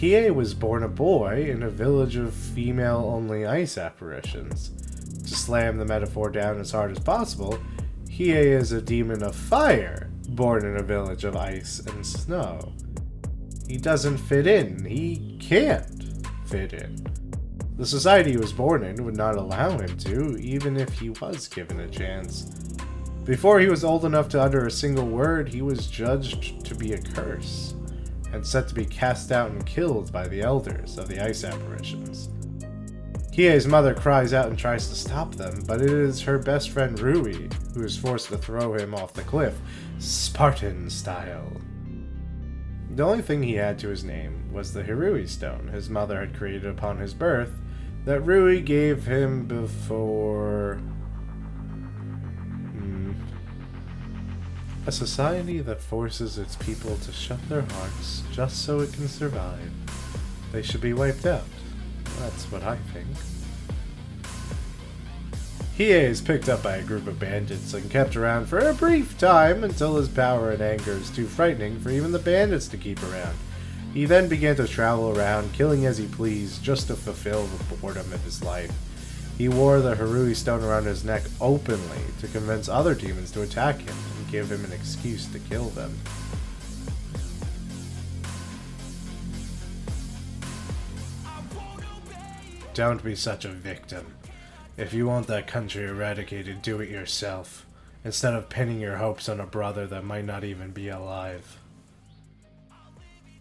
Hiei was born a boy in a village of female-only ice apparitions. To slam the metaphor down as hard as possible, Hiei is a demon of fire, born in a village of ice and snow. He doesn't fit in. He can't fit in. The society he was born in would not allow him to, even if he was given a chance. Before he was old enough to utter a single word, he was judged to be a curse, and set to be cast out and killed by the elders of the ice apparitions. Hiei's mother cries out and tries to stop them, but it is her best friend Rui who is forced to throw him off the cliff, Spartan style. The only thing he had to his name was the Hirui stone his mother had created upon his birth that Rui gave him before... A society that forces its people to shut their hearts just so it can survive. They should be wiped out. That's what I think. Hiei is picked up by a group of bandits and kept around for a brief time until his power and anger is too frightening for even the bandits to keep around. He then began to travel around, killing as he pleased, just to fulfill the boredom of his life. He wore the Hirui stone around his neck openly to convince other demons to attack him and give him an excuse to kill them. Don't be such a victim. If you want that country eradicated, do it yourself, instead of pinning your hopes on a brother that might not even be alive.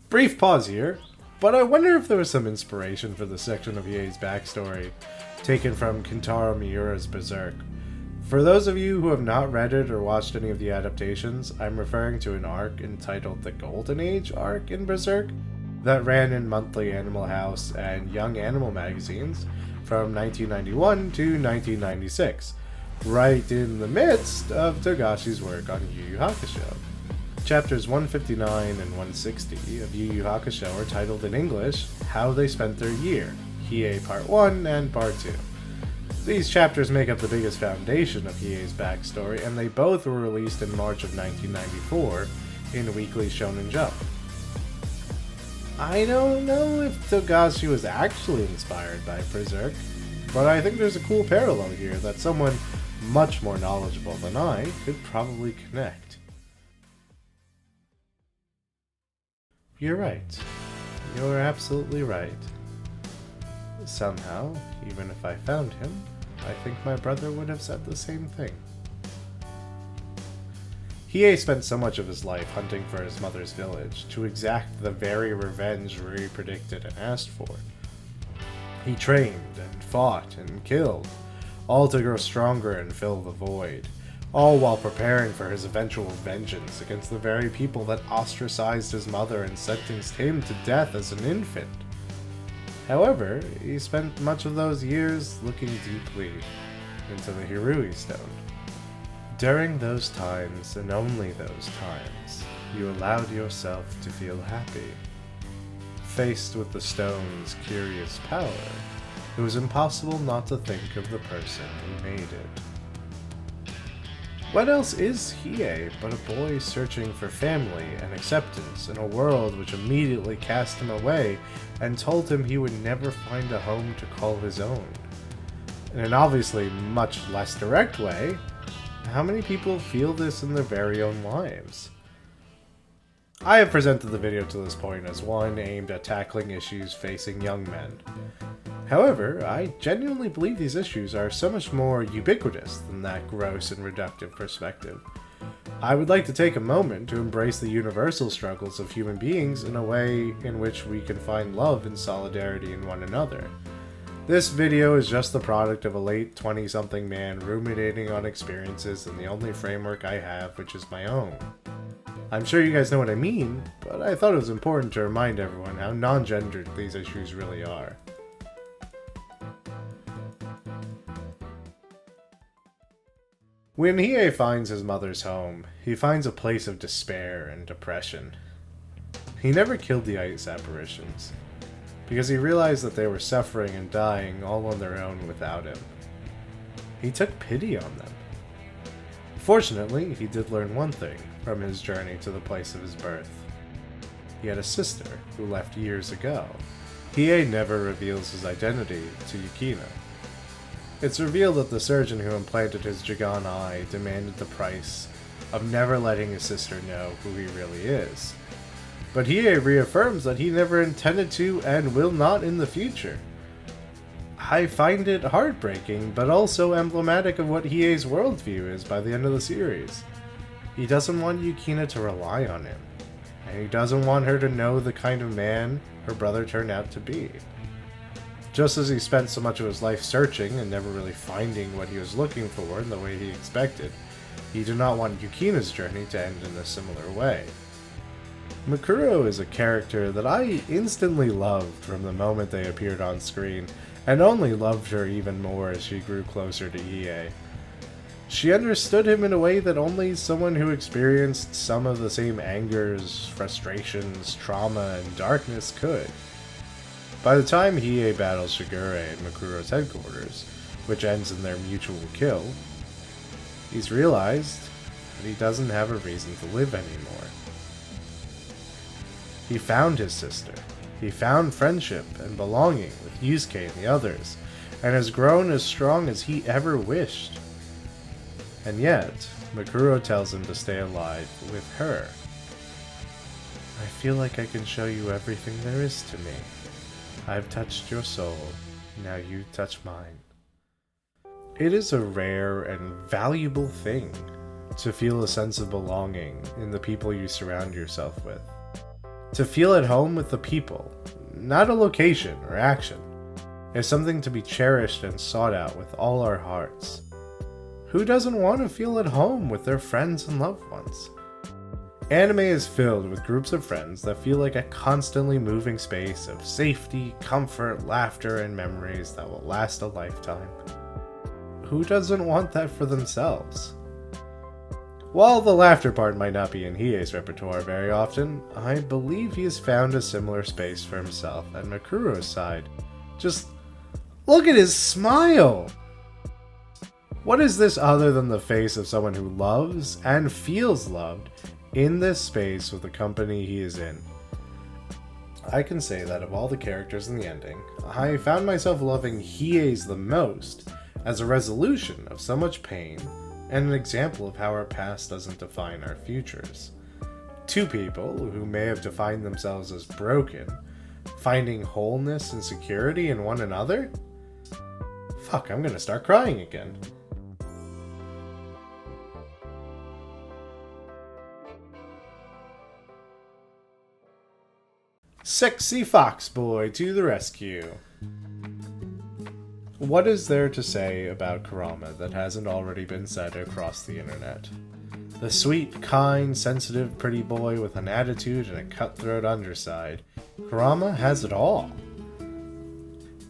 Brief pause here, but I wonder if there was some inspiration for the section of Hiei's backstory taken from Kentaro Miura's Berserk. For those of you who have not read it or watched any of the adaptations, I'm referring to an arc entitled the Golden Age arc in Berserk that ran in monthly Animal House and Young Animal magazines from 1991 to 1996, right in the midst of Togashi's work on Yu Yu Hakusho. Chapters 159 and 160 of Yu Yu Hakusho are titled in English, How They Spent Their Year, Hiei Part 1 and Part 2. These chapters make up the biggest foundation of Hiei's backstory, and they both were released in March of 1994 in Weekly Shonen Jump. I don't know if Togashi was actually inspired by Berserk, but I think there's a cool parallel here that someone much more knowledgeable than I could probably connect. You're right. You're absolutely right. Somehow, even if I found him, I think my brother would have said the same thing. Hiei spent so much of his life hunting for his mother's village to exact the very revenge Rui predicted and asked for. He trained and fought and killed, all to grow stronger and fill the void, all while preparing for his eventual vengeance against the very people that ostracized his mother and sentenced him to death as an infant. However, he spent much of those years looking deeply into the Hirui stone. During those times, and only those times, you allowed yourself to feel happy. Faced with the stone's curious power, it was impossible not to think of the person who made it. What else is Hiei but a boy searching for family and acceptance in a world which immediately cast him away and told him he would never find a home to call his own? In an obviously much less direct way, how many people feel this in their very own lives? I have presented the video to this point as one aimed at tackling issues facing young men. However, I genuinely believe these issues are so much more ubiquitous than that gross and reductive perspective. I would like to take a moment to embrace the universal struggles of human beings in a way in which we can find love and solidarity in one another. This video is just the product of a late 20-something man ruminating on experiences in the only framework I have, which is my own. I'm sure you guys know what I mean, but I thought it was important to remind everyone how non-gendered these issues really are. When Hiei finds his mother's home, he finds a place of despair and depression. He never killed the ice apparitions, because he realized that they were suffering and dying all on their own without him. He took pity on them. Fortunately, he did learn one thing from his journey to the place of his birth. he had a sister who left years ago. Hiei never reveals his identity to Yukina. It's revealed that the surgeon who implanted his Jigan eye demanded the price of never letting his sister know who he really is. But Hiei reaffirms that he never intended to and will not in the future. I find it heartbreaking, but also emblematic of what Hiei's worldview is by the end of the series. He doesn't want Yukina to rely on him, and he doesn't want her to know the kind of man her brother turned out to be. Just as he spent so much of his life searching and never really finding what he was looking for in the way he expected, he did not want Yukina's journey to end in a similar way. Mikuro is a character that I instantly loved from the moment they appeared on screen, and only loved her even more as she grew closer to Hiei. She understood him in a way that only someone who experienced some of the same angers, frustrations, trauma, and darkness could. By the time Hiei battles Shigure in Mikuro's headquarters, which ends in their mutual kill, he's realized that he doesn't have a reason to live anymore. He found his sister. He found friendship and belonging with Yusuke and the others, and has grown as strong as he ever wished. And yet, Mikuro tells him to stay alive with her. I feel like I can show you everything there is to me. I've touched your soul, now you touch mine. It is a rare and valuable thing to feel a sense of belonging in the people you surround yourself with. To feel at home with the people, not a location or action, is something to be cherished and sought out with all our hearts. Who doesn't want to feel at home with their friends and loved ones? Anime is filled with groups of friends that feel like a constantly moving space of safety, comfort, laughter, and memories that will last a lifetime. Who doesn't want that for themselves? While the laughter part might not be in Hiei's repertoire very often, I believe he has found a similar space for himself at Mikuro's side. Just look at his smile! What is this other than the face of someone who loves and feels loved in this space with the company he is in? I can say that of all the characters in the ending, I found myself loving Hiei's the most as a resolution of so much pain and an example of how our past doesn't define our futures. Two people who may have defined themselves as broken, finding wholeness and security in one another? Fuck, I'm gonna start crying again. Sexy Fox Boy to the rescue. What is there to say about Kurama that hasn't already been said across the internet? The sweet, kind, sensitive, pretty boy with an attitude and a cutthroat underside. Kurama has it all.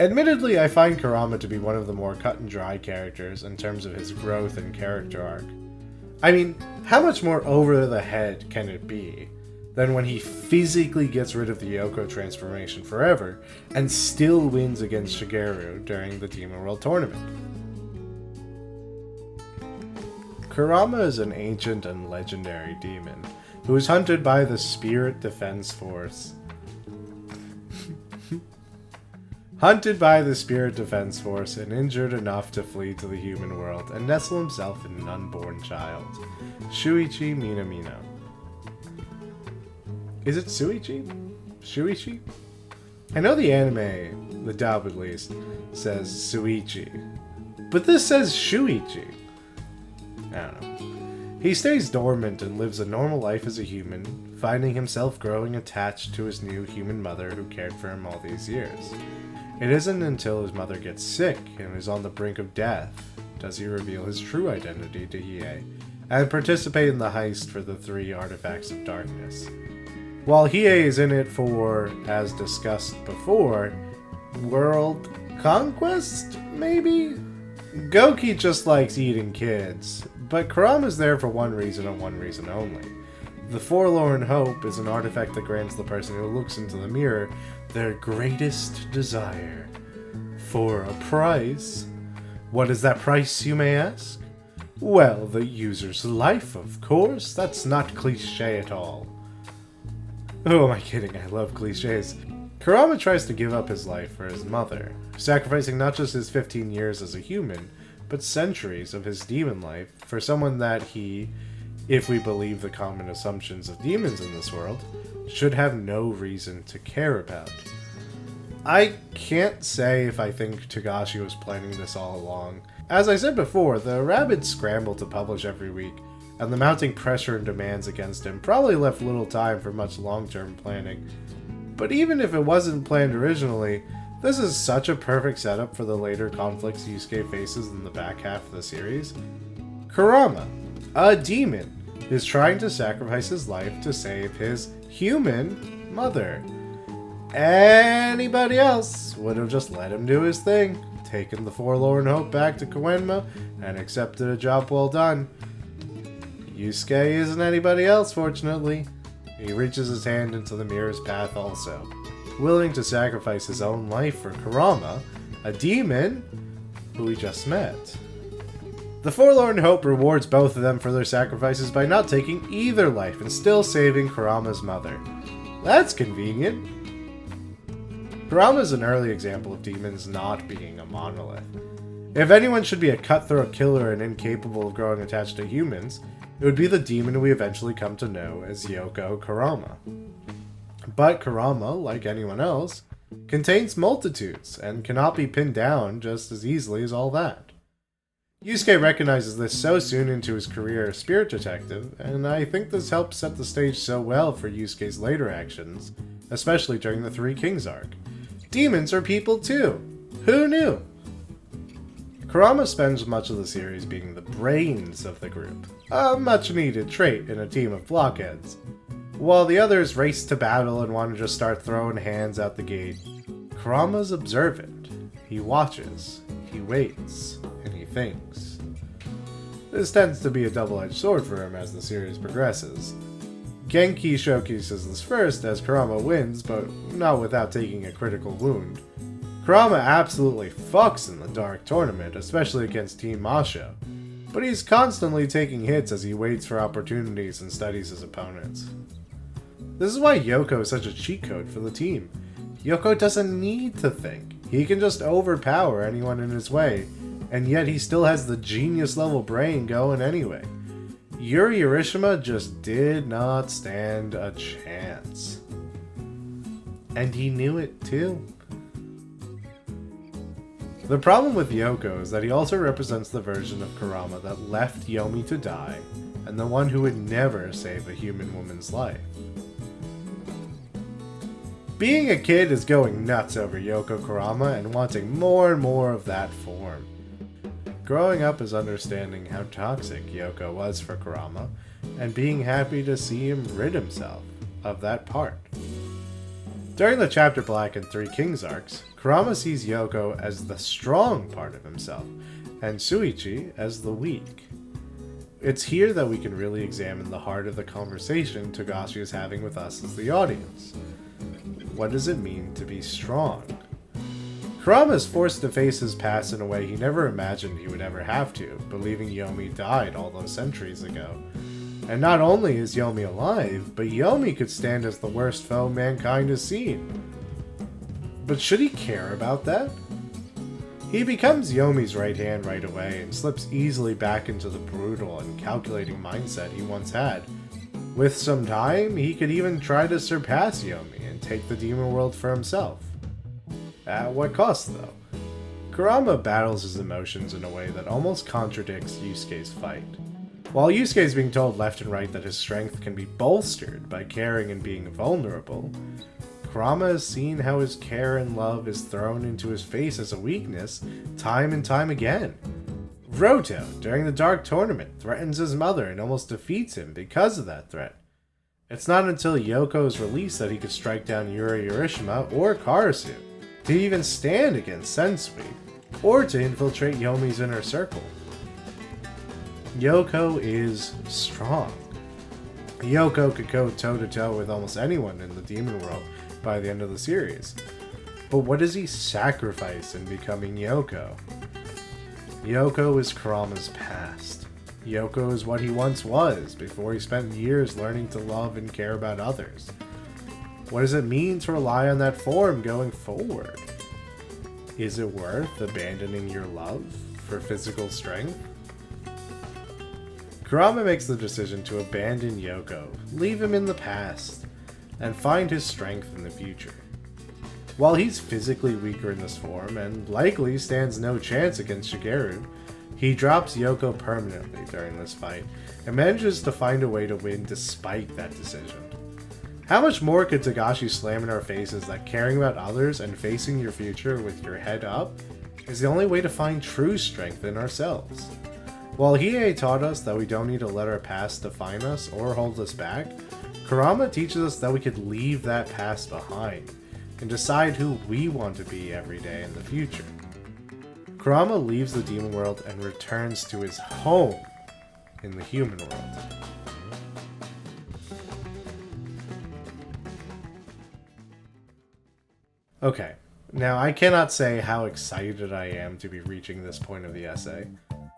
Admittedly, I find Kurama to be one of the more cut and dry characters in terms of his growth and character arc. I mean, how much more over the head can it be than when he physically gets rid of the Yoko transformation forever and still wins against Shigeru during the Demon World Tournament? Kurama is an ancient and legendary demon who is hunted by the Spirit Defense Force. Hunted by the Spirit Defense Force and injured enough to flee to the human world and nestle himself in an unborn child, Shuichi Minamino. Is it Suichi? Shuichi? I know the anime, the dub at least, says Suichi, but this says Shuichi. I don't know. He stays dormant and lives a normal life as a human, finding himself growing attached to his new human mother who cared for him all these years. It isn't until his mother gets sick and is on the brink of death does he reveal his true identity to Hiei and participate in the heist for the 3 artifacts of darkness. While Hiei is in it for, as discussed before, world conquest, maybe? Goki just likes eating kids, but Kurama's there for one reason and one reason only. The Forlorn Hope is an artifact that grants the person who looks into the mirror their greatest desire. For a price. What is that price, you may ask? Well, the user's life, of course. That's not cliché at all. Who am I kidding? I love cliches. Kurama tries to give up his life for his mother, sacrificing not just his 15 years as a human, but centuries of his demon life for someone that he, if we believe the common assumptions of demons in this world, should have no reason to care about. I can't say if I think Togashi was planning this all along. As I said before, the rabid scramble to publish every week, and the mounting pressure and demands against him probably left little time for much long-term planning. But even if it wasn't planned originally, this is such a perfect setup for the later conflicts Yusuke faces in the back half of the series. Kurama, a demon, is trying to sacrifice his life to save his human mother. Anybody else would have just let him do his thing, taken the forlorn hope back to Koenma, and accepted a job well done. Yusuke isn't anybody else, fortunately. He reaches his hand into the mirror's path also, willing to sacrifice his own life for Kurama, a demon who we just met. The Forlorn Hope rewards both of them for their sacrifices by not taking either life and still saving Kurama's mother. That's convenient. Kurama is an early example of demons not being a monolith. If anyone should be a cutthroat killer and incapable of growing attached to humans, it would be the demon we eventually come to know as Yoko Kurama. But Kurama, like anyone else, contains multitudes and cannot be pinned down just as easily as all that. Yusuke recognizes this so soon into his career as spirit detective, and I think this helps set the stage so well for Yusuke's later actions, especially during the Three Kings arc. Demons are people too! Who knew? Kurama spends much of the series being the brains of the group, a much needed trait in a team of blockheads. While the others race to battle and want to just start throwing hands out the gate, Kurama's observant. He watches, he waits, and he thinks. This tends to be a double-edged sword for him as the series progresses. Genki showcases this first as Kurama wins, but not without taking a critical wound. Kurama absolutely fucks in the Dark Tournament, especially against Team Masho, but he's constantly taking hits as he waits for opportunities and studies his opponents. This is why Yoko is such a cheat code for the team. Yoko doesn't need to think. He can just overpower anyone in his way, and yet he still has the genius level brain going anyway. Yuri Urishima just did not stand a chance. And he knew it too. The problem with Yoko is that he also represents the version of Kurama that left Yomi to die, and the one who would never save a human woman's life. Being a kid is going nuts over Yoko Kurama and wanting more and more of that form. Growing up is understanding how toxic Yoko was for Kurama, and being happy to see him rid himself of that part. During the Chapter Black and Three Kings arcs, Kurama sees Yoko as the strong part of himself, and Shuichi as the weak. It's here that we can really examine the heart of the conversation Togashi is having with us as the audience. What does it mean to be strong? Kurama is forced to face his past in a way he never imagined he would ever have to, believing Yomi died all those centuries ago. And not only is Yomi alive, but Yomi could stand as the worst foe mankind has seen. But should he care about that? He becomes Yomi's right hand right away and slips easily back into the brutal and calculating mindset he once had. With some time, he could even try to surpass Yomi and take the demon world for himself. At what cost, though? Kurama battles his emotions in a way that almost contradicts Yusuke's fight. While Yusuke is being told left and right that his strength can be bolstered by caring and being vulnerable, Kurama has seen how his care and love is thrown into his face as a weakness time and time again. Roto, during the Dark Tournament, threatens his mother and almost defeats him because of that threat. It's not until Yoko is released that he could strike down Yuri Urishima or Karasu, to even stand against Sensui, or to infiltrate Yomi's inner circle. Yoko is strong. Yoko could go toe-to-toe with almost anyone in the demon world by the end of the series. But what does he sacrifice in becoming Yoko? Yoko is Kurama's past. Yoko is what he once was, before he spent years learning to love and care about others. What does it mean to rely on that form going forward? Is it worth abandoning your love for physical strength? Kurama makes the decision to abandon Yoko, leave him in the past, and find his strength in the future. While he's physically weaker in this form, and likely stands no chance against Shigeru, he drops Yoko permanently during this fight, and manages to find a way to win despite that decision. How much more could Togashi slam in our faces that caring about others and facing your future with your head up is the only way to find true strength in ourselves? While Hiei taught us that we don't need to let our past define us or hold us back, Kurama teaches us that we could leave that past behind and decide who we want to be every day in the future. Kurama leaves the demon world and returns to his home in the human world. Okay, now I cannot say how excited I am to be reaching this point of the essay.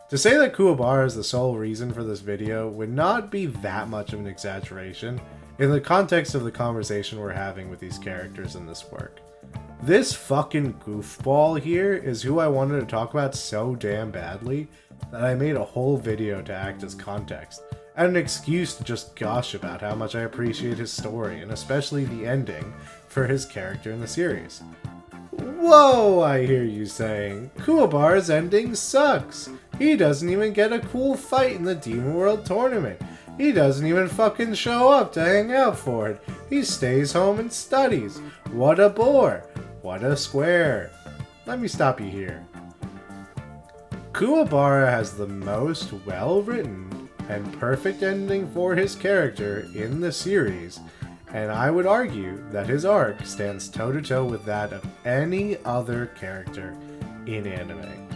To say that Kuwabara is the sole reason for this video would not be that much of an exaggeration in the context of the conversation we're having with these characters in this work. This fucking goofball here is who I wanted to talk about so damn badly that I made a whole video to act as context, and an excuse to just gush about how much I appreciate his story, and especially the ending for his character in the series. Whoa, I hear you saying. Kuwabara's ending sucks. He doesn't even get a cool fight in the Demon World tournament. He doesn't even fucking show up to hang out for it. He stays home and studies. What a bore. What a square. Let me stop you here. Kuwabara has the most well-written and perfect ending for his character in the series, and I would argue that his arc stands toe-to-toe with that of any other character in anime.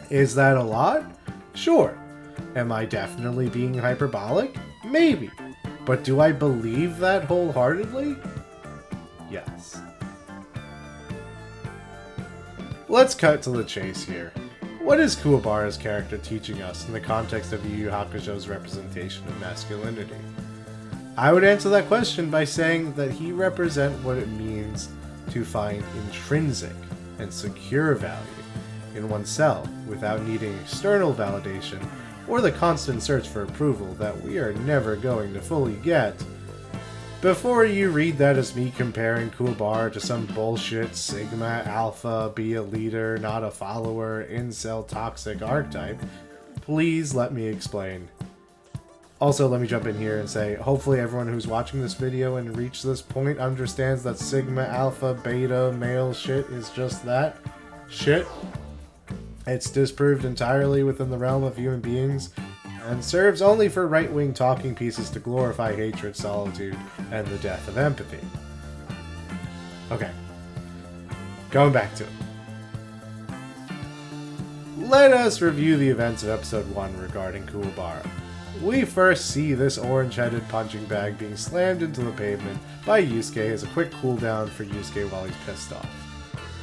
Is that a lot? Sure. Am I definitely being hyperbolic? Maybe. But do I believe that wholeheartedly? Yes. Let's cut to the chase here. What is Kuwabara's character teaching us in the context of Yu Yu Hakusho's representation of masculinity? I would answer that question by saying that he represents what it means to find intrinsic and secure value in oneself without needing external validation or the constant search for approval that we are never going to fully get. Before you read that as me comparing Kuwabara to some bullshit Sigma Alpha, be a leader, not a follower, incel toxic archetype, please let me explain. Also, let me jump in here and say, hopefully everyone who's watching this video and reached this point understands that Sigma, Alpha, Beta, male shit is just that. Shit. It's disproved entirely within the realm of human beings, and serves only for right-wing talking pieces to glorify hatred, solitude, and the death of empathy. Okay. Going back to it. Let us review the events of episode 1 regarding Kuwabara. We first see this orange-headed punching bag being slammed into the pavement by Yusuke as a quick cooldown for Yusuke while he's pissed off.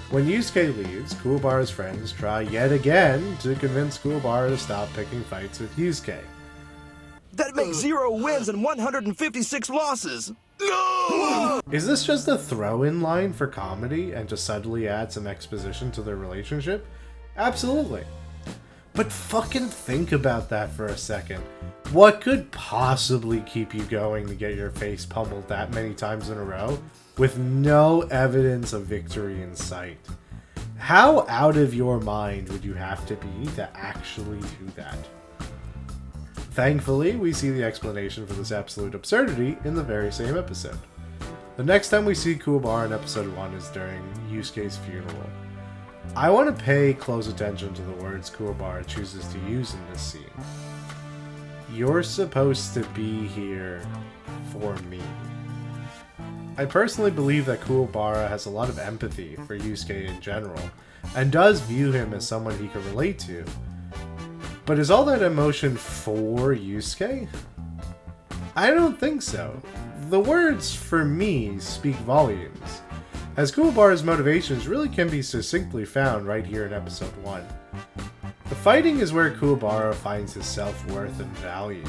When Yusuke leaves, Kuwabara's friends try yet again to convince Kuwabara to stop picking fights with Yusuke. That makes 0 wins and 156 losses! No! Is this just a throw-in line for comedy and to subtly add some exposition to their relationship? Absolutely. But fucking think about that for a second. What could possibly keep you going to get your face pummeled that many times in a row with no evidence of victory in sight? How out of your mind would you have to be to actually do that? Thankfully, we see the explanation for this absolute absurdity in the very same episode. The next time we see Kuwabara in episode 1 is during Yusuke's funeral. I want to pay close attention to the words Kuwabara chooses to use in this scene. You're supposed to be here for me. I personally believe that Kuwabara has a lot of empathy for Yusuke in general, and does view him as someone he can relate to. But is all that emotion for Yusuke? I don't think so. The words "for me" speak volumes, as Kuwabara's motivations really can be succinctly found right here in episode 1. The fighting is where Kuwabara finds his self-worth and value.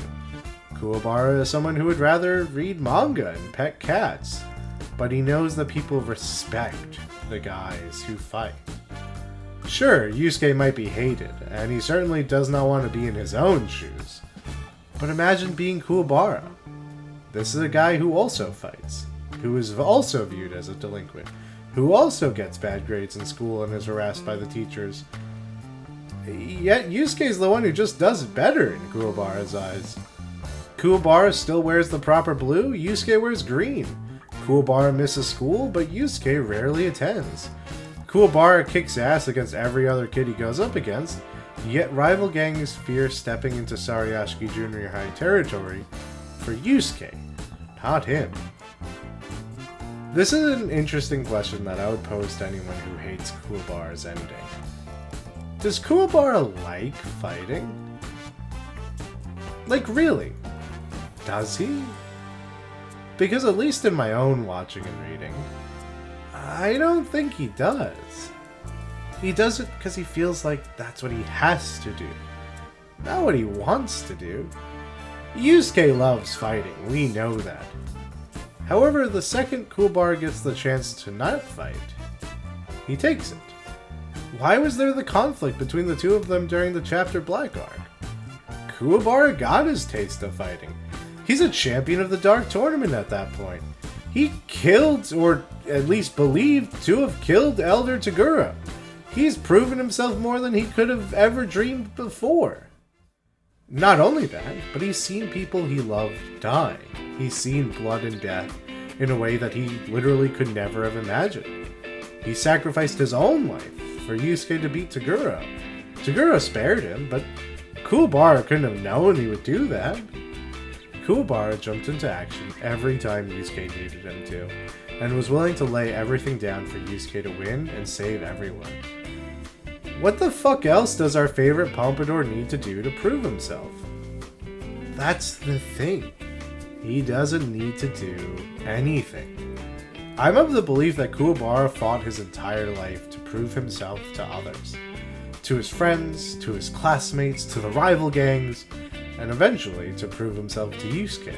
Kuwabara is someone who would rather read manga and pet cats, but he knows that people respect the guys who fight. Sure, Yusuke might be hated, and he certainly does not want to be in his own shoes. But imagine being Kuwabara. This is a guy who also fights, who is also viewed as a delinquent, who also gets bad grades in school and is harassed by the teachers. Yet Yusuke is the one who just does it better in Kuwabara's eyes. Kuwabara still wears the proper blue, Yusuke wears green. Kuwabara misses school, but Yusuke rarely attends. Kuwabara kicks ass against every other kid he goes up against, yet rival gangs fear stepping into Sariyashiki Junior High territory for Yusuke, not him. This is an interesting question that I would pose to anyone who hates Kuwabara's ending. Does Kuwabara like fighting? Like, really? Does he? Because at least in my own watching and reading, I don't think he does. He does it because he feels like that's what he has to do, not what he wants to do. Yusuke loves fighting, we know that. However, the second Kuwabara gets the chance to not fight, he takes it. Why was there the conflict between the two of them during the chapter Black Arc? Kuwabara got his taste of fighting. He's a champion of the Dark Tournament at that point. He killed, or at least believed to have killed, Elder Toguro. He's proven himself more than he could have ever dreamed before. Not only that, but he's seen people he loved die. He's seen blood and death in a way that he literally could never have imagined. He sacrificed his own life for Yusuke to beat Toguro. Toguro spared him, but Kuwabara couldn't have known he would do that. Kuwabara jumped into action every time Yusuke needed him to, and was willing to lay everything down for Yusuke to win and save everyone. What the fuck else does our favorite Pompadour need to do to prove himself? That's the thing. He doesn't need to do anything. I'm of the belief that Kuwabara fought his entire life to prove himself to others. To his friends, to his classmates, to the rival gangs, and eventually to prove himself to Yusuke.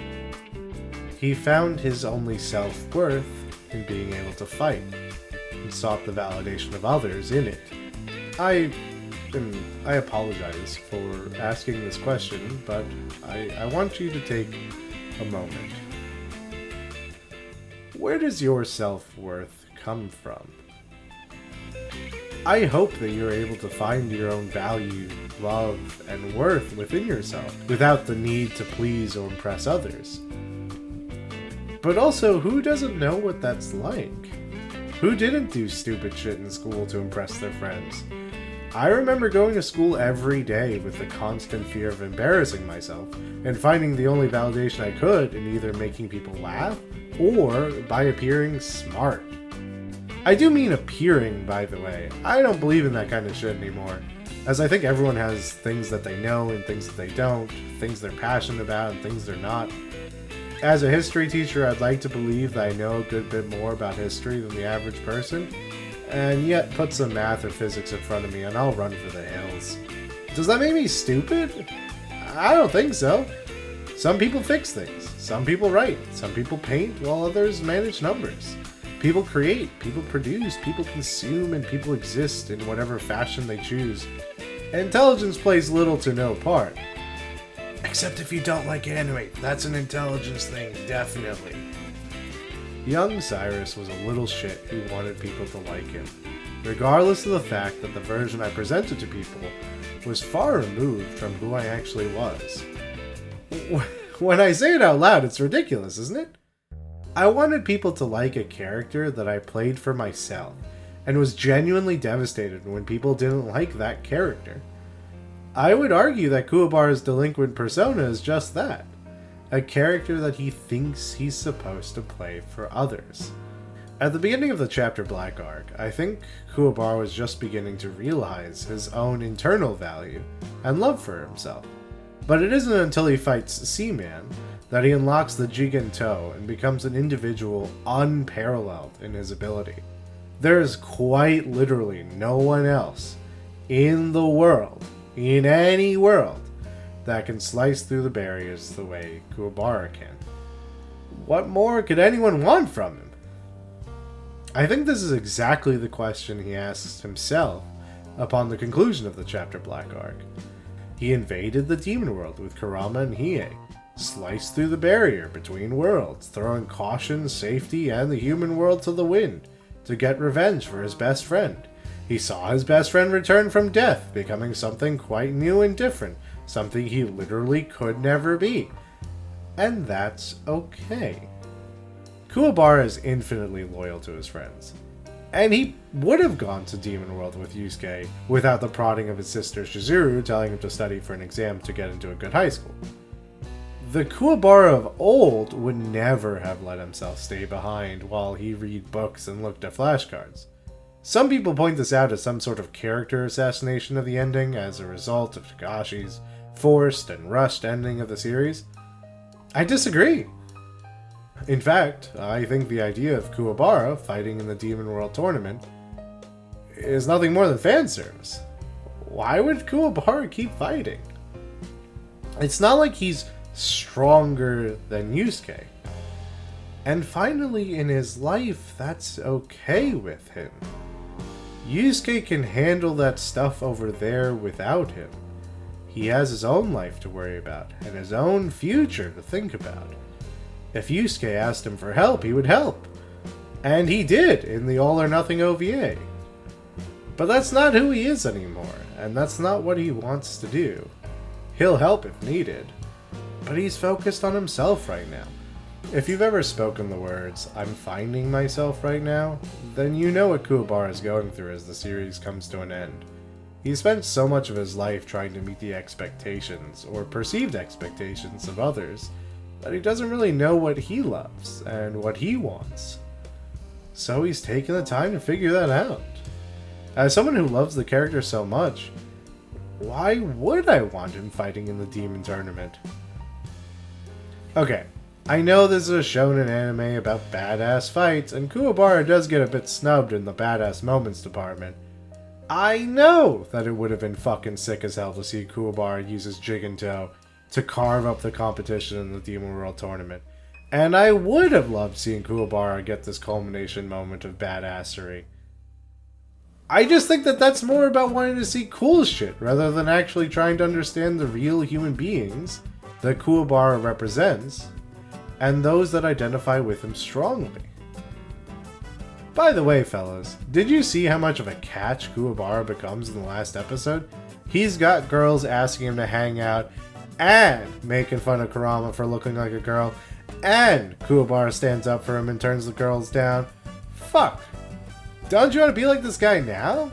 He found his only self-worth in being able to fight, and sought the validation of others in it. I apologize for asking this question, but I want you to take a moment. Where does your self-worth come from? I hope that you're able to find your own value, love, and worth within yourself, without the need to please or impress others. But also, who doesn't know what that's like? Who didn't do stupid shit in school to impress their friends? I remember going to school every day with the constant fear of embarrassing myself, and finding the only validation I could in either making people laugh, or by appearing smart. I do mean appearing, by the way. I don't believe in that kind of shit anymore, as I think everyone has things that they know and things that they don't, things they're passionate about and things they're not. As a history teacher, I'd like to believe that I know a good bit more about history than the average person, and yet put some math or physics in front of me and I'll run for the hills. Does that make me stupid? I don't think so. Some people fix things, some people write, some people paint, while others manage numbers. People create, people produce, people consume, and people exist in whatever fashion they choose. Intelligence plays little to no part. Except if you don't like anime, that's an intelligence thing, definitely. Young Cyrus was a little shit who wanted people to like him, regardless of the fact that the version I presented to people was far removed from who I actually was. When I say it out loud, it's ridiculous, isn't it? I wanted people to like a character that I played for myself, and was genuinely devastated when people didn't like that character. I would argue that Kuwabara's delinquent persona is just that. A character that he thinks he's supposed to play for others. At the beginning of the chapter Black Arc, I think Kuwabara was just beginning to realize his own internal value and love for himself. But it isn't until he fights Seaman that he unlocks the Jigento and becomes an individual unparalleled in his ability. There is quite literally no one else in the world, in any world, that can slice through the barriers the way Kuwabara can. What more could anyone want from him? I think this is exactly the question he asks himself upon the conclusion of the Chapter Black arc. He invaded the demon world with Kurama and Hiei, sliced through the barrier between worlds, throwing caution, safety, and the human world to the wind to get revenge for his best friend. He saw his best friend return from death, becoming something quite new and different, something he literally could never be. And that's okay. Kuwabara is infinitely loyal to his friends, and he would have gone to Demon World with Yusuke without the prodding of his sister Shizuru telling him to study for an exam to get into a good high school. The Kuwabara of old would never have let himself stay behind while he read books and looked at flashcards. Some people point this out as some sort of character assassination of the ending as a result of Takashi's forced and rushed ending of the series. I disagree. In fact, I think the idea of Kuwabara fighting in the Demon World tournament is nothing more than fan service. Why would Kuwabara keep fighting? It's not like he's stronger than Yusuke. And finally in his life, that's okay with him. Yusuke can handle that stuff over there without him. He has his own life to worry about, and his own future to think about. If Yusuke asked him for help, he would help. And he did in the All or Nothing OVA. But that's not who he is anymore, and that's not what he wants to do. He'll help if needed, but he's focused on himself right now. If you've ever spoken the words, "I'm finding myself right now," then you know what Kuwabara is going through as the series comes to an end. He spent so much of his life trying to meet the expectations, or perceived expectations, of others, that he doesn't really know what he loves and what he wants. So he's taken the time to figure that out. As someone who loves the character so much, why would I want him fighting in the Demon Tournament? Okay, I know this is a shonen anime about badass fights, and Kuwabara does get a bit snubbed in the badass moments department. I know that it would have been fucking sick as hell to see Kuwabara use his Jigentou to carve up the competition in the Demon World Tournament. And I would have loved seeing Kuwabara get this culmination moment of badassery. I just think that that's more about wanting to see cool shit rather than actually trying to understand the real human beings that Kuwabara represents and those that identify with him strongly. By the way, fellas, did you see how much of a catch Kuwabara becomes in the last episode? He's got girls asking him to hang out, and making fun of Kurama for looking like a girl, and Kuwabara stands up for him and turns the girls down. Fuck. Don't you want to be like this guy now?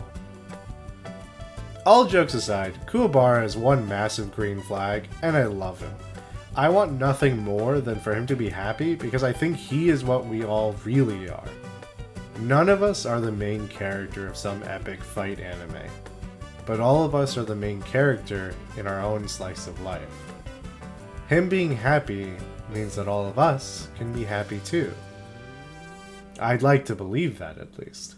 All jokes aside, Kuwabara is one massive green flag, and I love him. I want nothing more than for him to be happy, because I think he is what we all really are. None of us are the main character of some epic fight anime, but all of us are the main character in our own slice of life. Him being happy means that all of us can be happy too. I'd like to believe that, at least.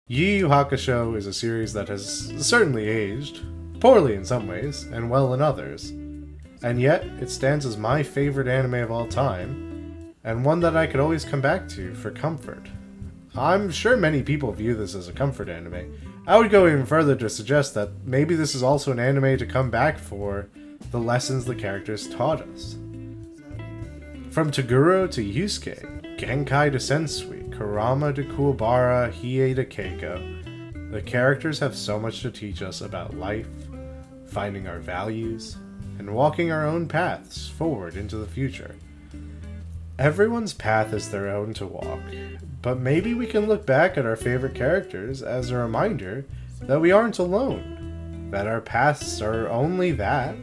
Yu Yu Hakusho is a series that has certainly aged, poorly in some ways, and well in others, and yet it stands as my favorite anime of all time, and one that I could always come back to for comfort. I'm sure many people view this as a comfort anime. I would go even further to suggest that maybe this is also an anime to come back for the lessons the characters taught us. From Toguro to Yusuke, Genkai to Sensui, Kurama to Kuwabara, Hiei to Keiko, the characters have so much to teach us about life, finding our values, and walking our own paths forward into the future. Everyone's path is their own to walk, but maybe we can look back at our favorite characters as a reminder that we aren't alone, that our paths are only that,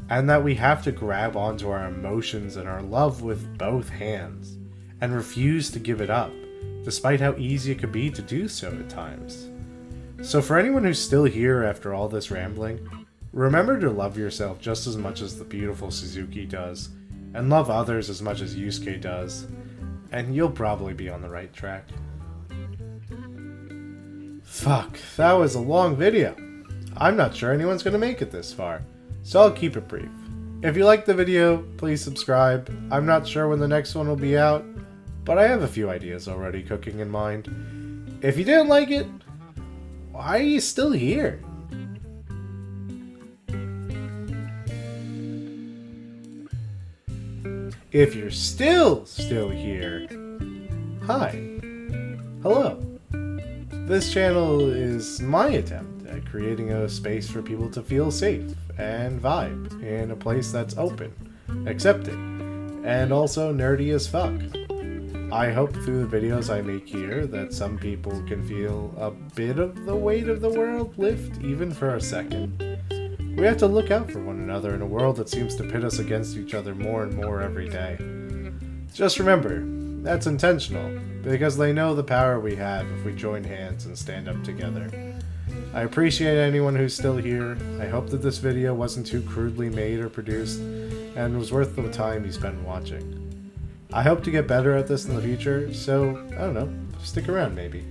and that we have to grab onto our emotions and our love with both hands, and refuse to give it up, despite how easy it could be to do so at times. So for anyone who's still here after all this rambling, remember to love yourself just as much as the beautiful Suzuki does, and love others as much as Yusuke does, and you'll probably be on the right track. Fuck, that was a long video. I'm not sure anyone's gonna make it this far, so I'll keep it brief. If you liked the video, please subscribe. I'm not sure when the next one will be out, but I have a few ideas already cooking in mind. If you didn't like it, why are you still here? If you're still here, hi, hello. This channel is my attempt at creating a space for people to feel safe and vibe in a place that's open, accepting, and also nerdy as fuck. I hope through the videos I make here that some people can feel a bit of the weight of the world lift even for a second. We have to look out for one another in a world that seems to pit us against each other more and more every day. Just remember, that's intentional, because they know the power we have if we join hands and stand up together. I appreciate anyone who's still here. I hope that this video wasn't too crudely made or produced, and was worth the time you spent watching. I hope to get better at this in the future, so, I don't know, stick around maybe.